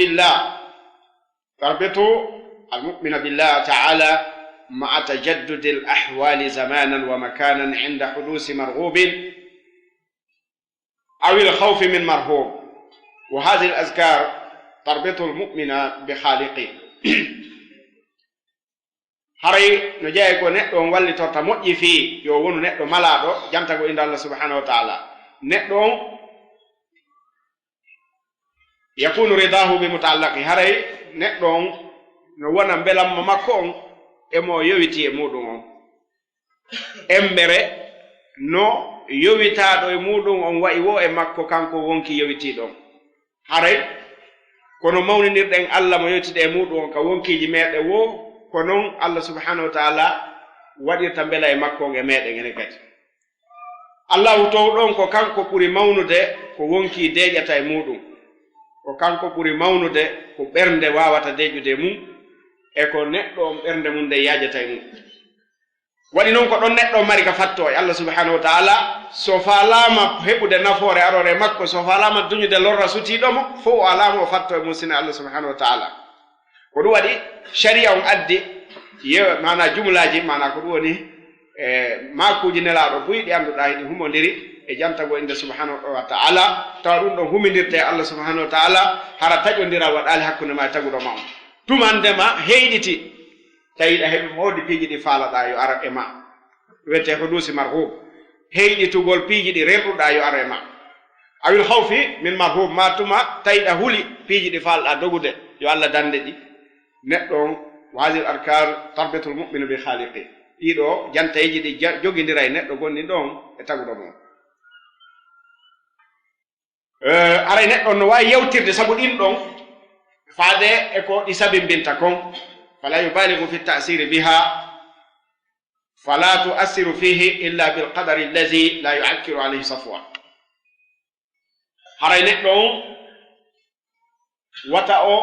بالله تعالى مع تجدد الأحوال زمانا ومكانا عند حدوث مرغوب أو الخوف من مرهوب وهذه الأذكار تربط المؤمن بخالقه haray no jeey ko neɗɗo on wallitorta moƴƴi fii yo wonu neɗɗo malaɗo jantago inde Allah subhanahu wa ta'ala neɗɗo on yakunu ridahu bi muta'allaqi haray neɗɗo on no wona belamma makko on emo yowiti e muɗum on embere no yowitaɗo e muɗum on wayi wo e makko kanko wonki yowitiɗon haray kono mawninirɗen Allah mo yowtide e muɗum on ka wonkiji meɗe wo ko noon Allah subhanahu wa ta'ala waɗirta mbela e makko e meɗen ene kadi Allahu tow ɗon ko kanko ɓuri mawnude ko wonki deƴata e muɗum ko kanko ɓuri mawnude ko ɓernde wawata deƴude mum e ko neɗɗo on ɓernde mum nde yajata e mum waɗi noon ko ɗon neɗɗo mari ka fatto e Allah subhanahu wa ta'ala so falama heɓude nafoore arore makko so falama duñude lorra sutiɗomo fo o alama o fatto e mum sina Allah subhanahu wa ta'ala ko ɗum waɗi sharia on addi yew mana jumlaji mana ko ɗum woni makuji nelaɗo buyɗi annduɗa heɗi humodiri e jantago inde subhanahu wa ta'ala tawa ɗum ɗon humidirte e Allah subhanahu wa ta'ala hara taƴodira waɗali hakkude ma e taguɗo ma on tumandema heyɗiti tawiɗa heɓi mawdi piiji ɗi faalaɗa yo ara e ma wiyete ko duusi marhub heyɗitugol piiji ɗi remɗuɗa yo ara e ma awil hawfi min marhub ma tuma tawiɗa huuli piiji ɗi faalɗa dogude yo Allah dande ɗi neɗɗo on wasil arkar tarbitul mu'minu bi khaliqi ɗiɗo jantayeji ɗi jogindira e neɗɗo gonɗi ɗon e taguɗo mum aray neɗɗo no wawi yewtirde sabu ɗin ɗon faade e ko ɗi sabimbinta kon fala yubaligu fi ta'siri biha فلا تؤثر فيه إلا بالقدر الذي لا يعكر عليه صفوة haray neɗɗo on wata o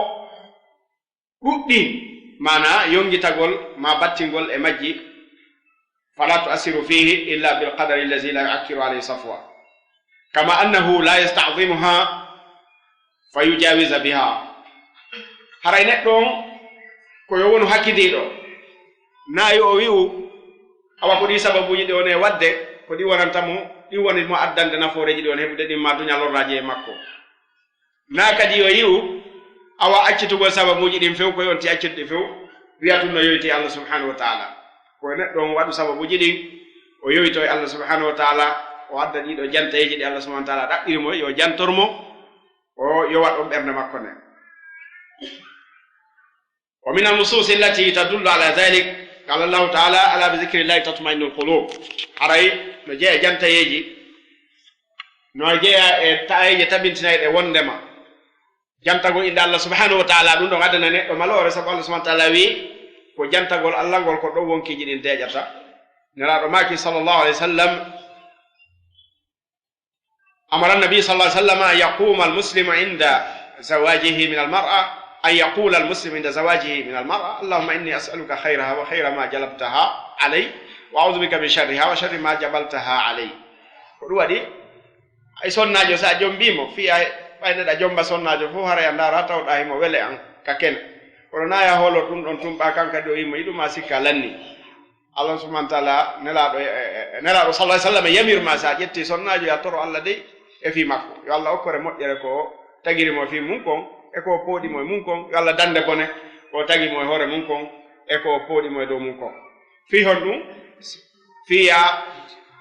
ɗuɗɗin mana yongitagol ma battingol e majji fala tu'assiru fihi illa bil qadari allazi la yu'akkiru alayhi safwa kama annahu la yasta'dhimuha fayujawiza biha haray neɗɗo on ko yo wonu hakkidiɗo nayi o wi'u awa ko ɗi sababuji ɗi woni e wadde ko ɗi wonantamo ɗi woni mo addande nafooreji ɗi on heɓude ɗin ma duñalorraji e makko na kadi yo yi'u awa accitugol sababuji ɗin few koye on ti accitɗi few wiyatun no yoyti Allah subhanahu wa ta'ala ko neɗɗo on waɗu sababuji ɗin o yoyto e Allah subhanahu wa ta'ala o adda ɗiɗo jantayeji ɗi Allah subhanahu wa ta'ala ɗaɓɓirimo yo jantormo o yo waɗ on ɓernde makko nden wa min an-nusus allati tadullu ala dhalik قال الله تعالى ألا بذكر الله تطمئن القلوب haray no jeeya jantayeji no jeeya e ta'eje tabintinayɗe e wondema jantagol inde Allah subhanahu wa ta'ala ɗum ɗon addana neɗɗo malore sabu Allah subhanahu wa ta'ala wi ko jantagol Allah ngol ko ɗo wonkiji ɗin deƴata neraɗo maki sallallahu alayhi wa sallam amara an-nabi sallallahu alayhi wa sallam an yaquma al-muslimu inda zawajihi min al-mar'a أن يقول المسلم عند زواجه من المرأة اللهم إني أسألك خيرها وخير ما جلبتها علي وأعوذ بك من شرها وشر ما جبلتها علي ودي أي سناجو سأجوم بيمو في أين أجوم بسناجو فو هري أندارا تاو داهيمو ويلي أن كاكين ورنا يا هولو تون تون باكان كدو إيمو إدو ما سيكا لني الله سبحانه وتعالى نلا صلى الله عليه وسلم يمير ما ساجتي سناجو يا ترو الله دي في مكو يا الله أكبر مؤجركو تجري مو في منكم eko poodi moy mun kon yalla dande bone ko tagi moy hore mun kon eko poodi moy do mun kon fi honɗum fiya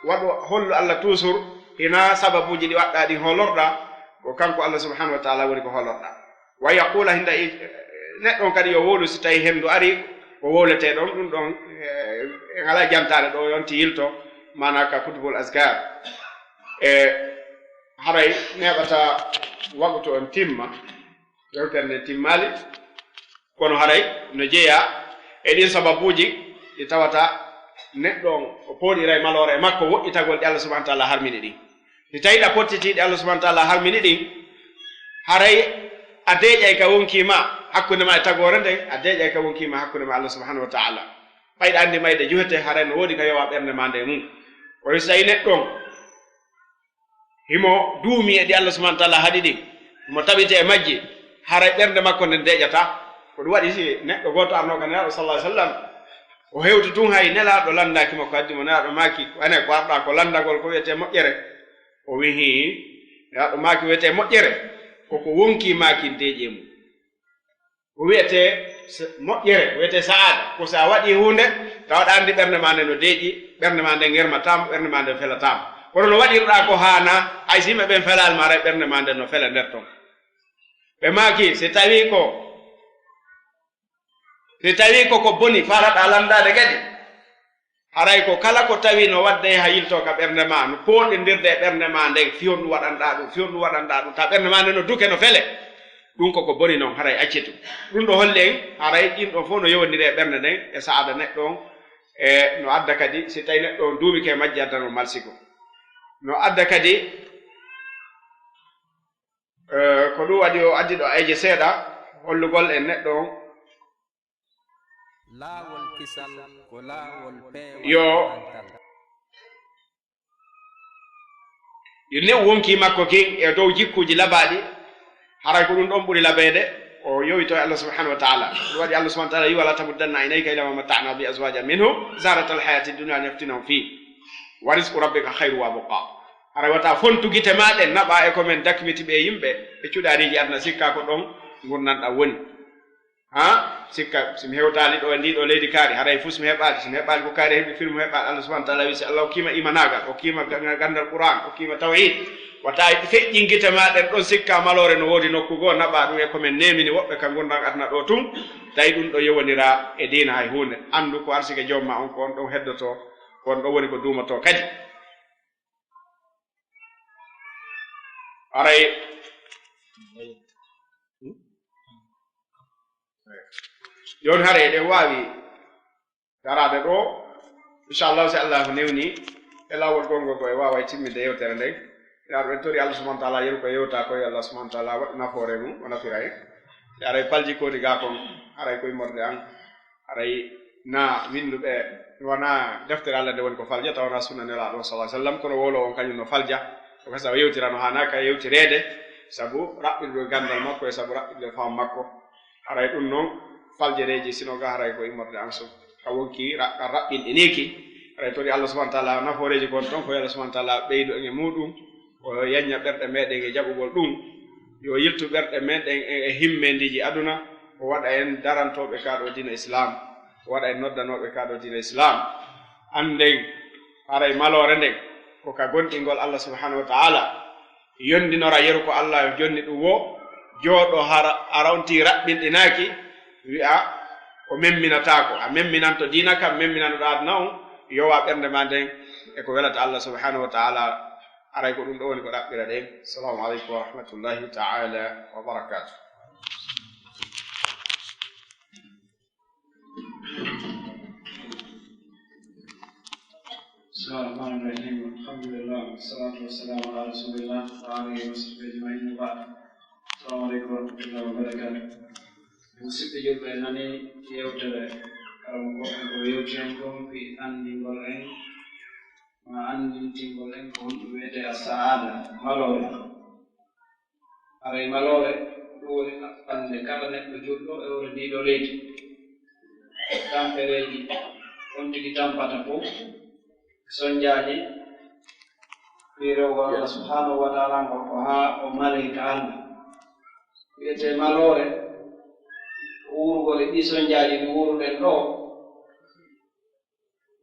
waɗo hollu Allah toujours ina sababuji ɗi waɗɗa ɗi holorɗa ko kanko Allah subhanahu wa ta'ala woni ko holorɗa wa yaqula hinda neɗɗon kadi yo wolu si tawi hendu ari ko wolete ɗon ɗum ɗon e ngala jantare ɗo yonti yilto mana ka kutubul azkar haray neɓata waɓuto on timma yewterne timmali kono haray no jeeya e ɗin sababuji ɗi tawata neɗɗo o pooɗira e malore e makko woƴƴitagol ɗi Allah subhanahu wa ta'ala harmini ɗin si tawi ɗa pottitiɗi Allah subhanahu wa ta'ala harmini ɗin haray a deeƴay ka wonkima hakkunde ma e tagore nden a deeƴay ka wonkima hakkunde ma Allah subhanahu wa ta'ala ɓayɗa andi mayde juhete haray no woodi ka yowa ɓernde ma nde mum kono so tawi neɗɗon himo duumi e ɗi Allah subhanahu wa ta'ala haɗi ɗin mo taɓite e majji haray ɓernde makko nde deƴata ko ɗum waɗi si neɗɗo goto arnoka nelaɗo sallallahu alayhi wa sallam o hewti tun hay nelaɗo landaki makko haddimo nelaɗo maaki ane ko arɗa ko landagol ko wiyete moƴƴere o wihi nelaɗo maaki wiyete moƴƴere koko wonki maaki deeƴe mum ko wiyete moƴƴere wiyete sa'ada ko sa waɗi hunde tawaɗa andi ɓernde ma nde no deeƴi ɓernde ma nde germatama ɓernde ma nde felatama kono no waɗirɗa ko hana hay si yimɓe ɓen felalma ara ɓernde ma nde no fela nder ton ɓe maaki si tawi ko boni faraɗa landade kadi haray ko kala ko tawi no wadde ha yilto ka ɓernde ma no poɗindirde e ɓernde ma nden fiyon ɗum waɗanɗa ɗum ta ɓernde ma nde no duke no fele ɗum koko boni noon haray accitu ɗum ɗo holli en haray ɗin ɗon fof no yowndiri e ɓernde nden e saada neɗɗo on e no adda kadi si tawi neɗɗo on duumike e majji addano malsigo no adda kadi ko ɗum waɗi o addi ɗo ayje seeɗa hollugol e neɗɗo on laawol kisal ko laawol peewal yo new wonki makko kin e dow jikkuji labaɗi haray ko ɗum ɗon ɓuri labeede o yowito e Allah subhanahu wa ta'ala ɗum waɗi Allah subhanahu wa ta'ala yi wala tamuddanna aynayka ila ma matta'na bi azwaja minhu zarata alhayati dunya naftinahum fi wa rizqu rabbika khayru wa abqa haray wata fontugite maɗen naɓa e komin dakmiti ɓe yimɓe e cuɗariji adna sikka ko ɗon gurnanɗa woni ha sikka somi hewtali ɗo e ndiɗo leydi kaari haray fuu somi heɓali ko kaari heɓi filmu heɓali Allah subhanahu wa ta'ala wi si Allah hokkima imanagal hokkima gandal qur'an hokkima tawhid wata feƴƴingite maɗen ɗon sikka malore no woodi nokku goo naɓa ɗum e komin nemini woɓɓe ka gurdan adna ɗo tun tawi ɗum ɗo yewonira e diina hay hunde andu ko arsike jomma on ko on ɗon heddoto ko on ɗo woni ko duumoto kadi aray joni hare eɗen wawi darade ɗo inchallahu si Allah newni e lawol gongo ko e wawa timminde yewtere nden yaaro ɓen tori Allah subhanahu wa ta'ala yeru ko yewta koye Allah subhanahu wa ta'ala waɗ nafoore mum o nafira en aray palji kodi ga kon aray koye morde an aray na winduɓe wona deftere Allah nde woni ko falja tawana sunna nelaɗo sallah sallam kono wolo on kañum no falja ko kasa o yewtirano hanaka yewtirede sabu raɓɓirde gandal makko e sabu raɓɓirde fam makko aray ɗum noon faljereji sino ga haray ko immorde an so ka wonki raɓɓinɗiniki aray tori Allah subhanahu wa ta'ala nafooreji kon ton ko Allah subhanahu wa ta'ala ɓeydu en e muɗum o yañña ɓerɗe meɗen e jaɓugol ɗum yo yiltu ɓerɗe meɗen e himmendiji aduna o waɗa en darantoɓe kaɗo dina islam o waɗa en noddanoɓe kaɗo dina islam anden haray malore nden ko ka gonɗingol Allah subhanahu wa ta'ala yondinora yeru ko Allah jonni ɗum wo jooɗo a rawti raɓɓinɗinaki wi'a ko memminatako a memminanto dina kam memminanoɗo aduna on yowa ɓernde ma nden e ko welata Allah subhanahu wa ta'ala aray ko ɗum ɗo woni ko ɗaɓɓira ɗen. Assalamu aleykum wa rahmatullahi ta'ala wa barakatuh. Bismillahirrahmanirrahim. Alhamdulillah. Wassalatu wassalamu ala rasulillah wa alihi wa sahbihi ajma'in. Assalamu alaikum wa rahmatullahi wa barakatuh. Musidɓe julɓe nani yewtere karam ko ko yewten kon fi andingol en ma andintingol en ko ɗum wiyete a saada malore aray malore ɗum woni ɗaɓɓande kala neɗɗo julɗo e wuro ndiɗo leydi tampereji on tigi tampata fof sonjaji firewol Allah subhanahu wa ta'ala ngol ko ha o maleyka Allah wiyete malore wurgol e ɗi sonjaji ɗi wuruɗen ɗo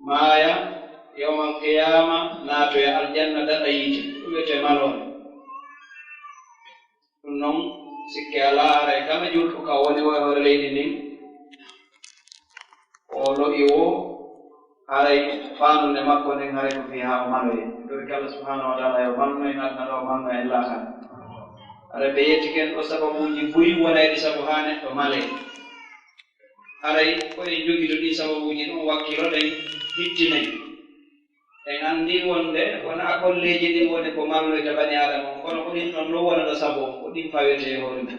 maaya yawmal qiyama naatoye aljanna daɗa yiite ɗum wiyete malore ɗum noon sikke ala aray kala julɗo ka woni hoore leydi ndin o loƴi wo haray faanunde makko nden haray ko fi ha o maloye ɗori Allah subhanahu wa ta'ala yo malno en adna ɗo malno en laatan aray ɓe yettiken ɗo sababuji buyi wonayɗi sabu ha neɗɗo malay aray koye jogiɗo ɗi sababuji ɗum wakkiloɗen hittinayi en anndi wonde wona golleji ɗin woni ko malloyta bani adama on kono ko ɗin ɗon no wonata sabu ko ɗin fawete e hoore mum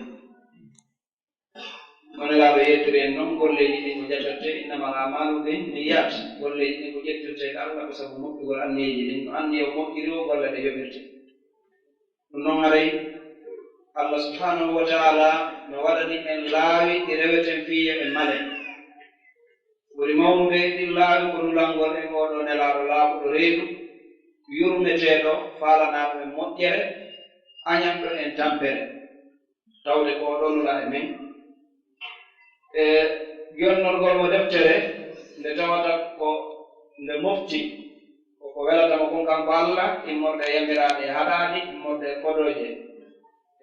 kono laaɓe yettiri en noon golleji ɗin ko ƴettete innamal amalu bin niyat golleji ɗin ko ƴettirte ko Allah ko sabu moƴƴugol anniyeji ɗin no anni o moƴƴiri o golle ɗe yoɓirte ɗum noon haray Allah subhanahu wa ta'ala no waɗani en laawi ɗi reweten fiye e male ɓuri mawnude ɗi laawi ko rulangol e oɗo nelaaɗo laaɓuɗo reedu yurmeteeɗo faalanaaɗo e moƴƴere añanɗo en tampere tawde ko ɗonula e men e yonnolgol mo deftere nde tawata ko nde mofti koko welatamo kon kanko Allah immorde yamiraaɗe e haɗaaɗi immorde e koɗoje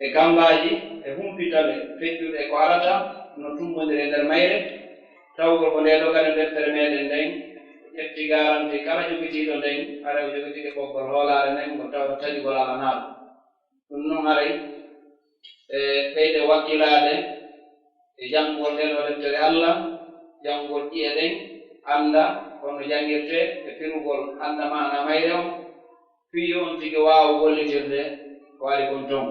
e gambaji e humpitale feƴƴuɗe ko arata no tummodiri e nder mayre tawgol ko ndeɗo kadi deftere meɗen nden ƴetti garanti kala jogitiiɗo nden aray o jogitiɗe ɓoggol hoolaare nden ngo tawta taƴugol alanaaɗo ɗum noon haray e ɓeyɗe wakkilaade e janngol nden o deftere Allah janngol ƴiye ɗen annda kono janngirte e firugol annda maana mayre on fii on tigi waawa gollitirde ko ari kon ton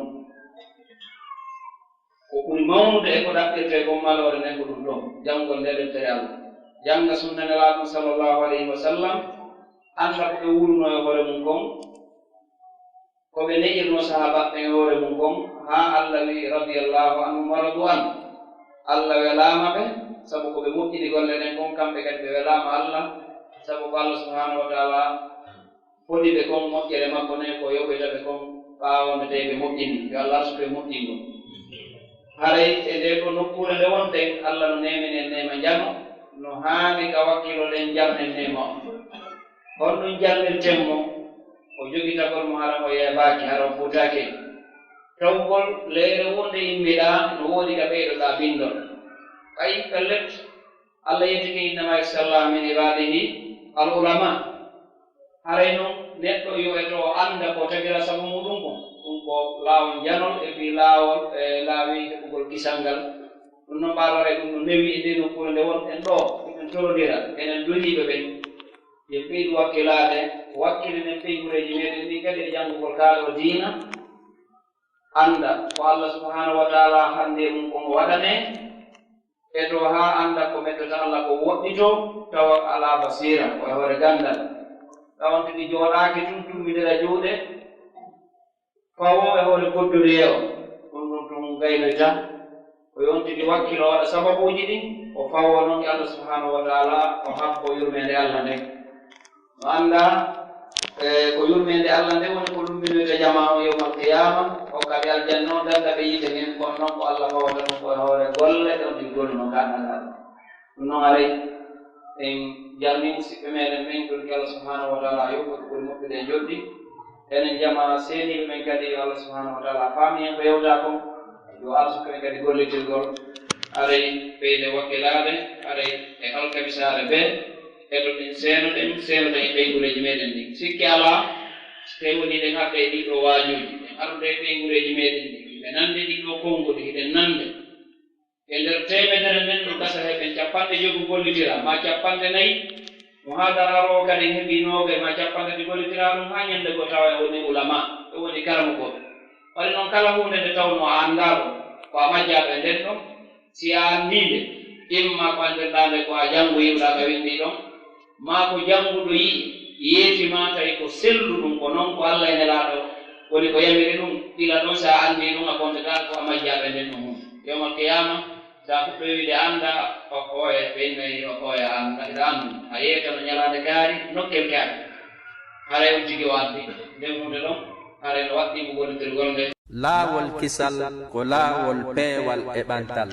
ko ɓuri mawnude e ko ɗaɓɓirte kon malore nden ko ɗum ɗon janngol nde deftere Allah jannga sunna nelaaɗo sallllahu alayhi wa sallam annda ko ɓe wurno e hoore mum kon ko ɓe neƴirno sahabaɓe e hoore mum kon haa Allah wi radiyallahu anhum wa radu an Allah welaama ɓe sabu ko ɓe moƴƴini golle ɗen kon kamɓe kadi ɓe welaama Allah sabu ko Allah subhanahu wa ta'ala foɗi ɓe kon moƴƴere makko nden ko yoɓeta ɓe kon ɓaawonde tawi ɓe moƴƴini yo Allah arsuɓe moƴƴingo haray e nde ɗo nokkure nde wonten Allah no neminen nema jano no haani ka wakkiloɗen jarnen nema on honɗum jarnirtenmo o jogitagol mo hara o yeebaaki hara o fuutaake tawgol leyre wonde immiɗa no woodi ka ɓeyɗoɗa bindol ɓayi pellet Allah yettike innama yakhshallah min ibadihi al ulama haray noon neɗɗo yo e to annda ko tagira sabu muɗum ko ɗum ko laawol janol e fi laawol e laawi heɓugol kisal ngal ɗum noon ɓaalore ɗum no newi e nde nokkure nde wonɗen ɗo ɗumen torodira enen doniiɓe ɓen يبيد وكلاده وكل من في مريجين اللي كده يجمع الكلام ودينا anda ko Allah subhanahu wa ta'ala hande mun ko wadane edo ha anda ko metto Allah ko woddito tawa ala basira ko hore gandal tawon di jodaake tum midira juude fawo e hore goddureyo dum gaynata ko yonti di wakkilo wala sababuji din o fawo non Allah subhanahu wa ta'ala o hakko yurmede Allah ne anda ko yurmede Allah ne woni ko lumbinoyde jamaano yawmal qiyamah o kadi aljanna danda be yite men ko non ko Allah fawata non ko hore golle don di golno kanala non are en jarni musibe meden men ko Allah subhanahu wa ta'ala yo ko moɓɓe joddi enen jama seni men kadi Allah subhanahu wa ta'ala faami en ko yewta ko yo arsu ko kadi golletirgol aray ɓeyde wakkilade aray e alkamisare be eto ɗin seenoɗen e ɓeygureji meɗen ɗin sikki ala te woni ɗen haɓɓe e ɗiɗo waajuji ɗen arde e ɓeygureji meɗen ɗin ɓe nande ɗiɗo konngudi hiɗen nande e nder temedere nden ɗum gasa heɓen capanɗe jogi gollitira ma capanɗe nayi mo hadararo kadi heɓinoɓe ma capanɗe ɗi gollitira ɗum ha ñande go tawa e woni ulama e woni karamokoɓe waɗi noon kala hunde nde tawno a anndaɗo ko a majjaɓe nden ɗon si a anndinde imma ko anndirɗande ko a janngo yiwɗa ka winndi ɗon ma ko jannguɗo yiɗi yeetima tawi ko sellu ɗum ko noon ko Allah e nelaaɗo woni ko yamiri ɗum ila ɗon sa anndi ɗum a kontata ko a majjaɓe nden ɗum mum yawmal qiyama sa fuɗɗo wiide annda o koye ɓennayi o koye anda ida anndu a yeetano ñalaande gaari nokkel kaari haray on tigi o addi nden hunde ɗon haray no waɗɗimo gollitirgol nde laawol kisal ko laawol peewal e ɓantal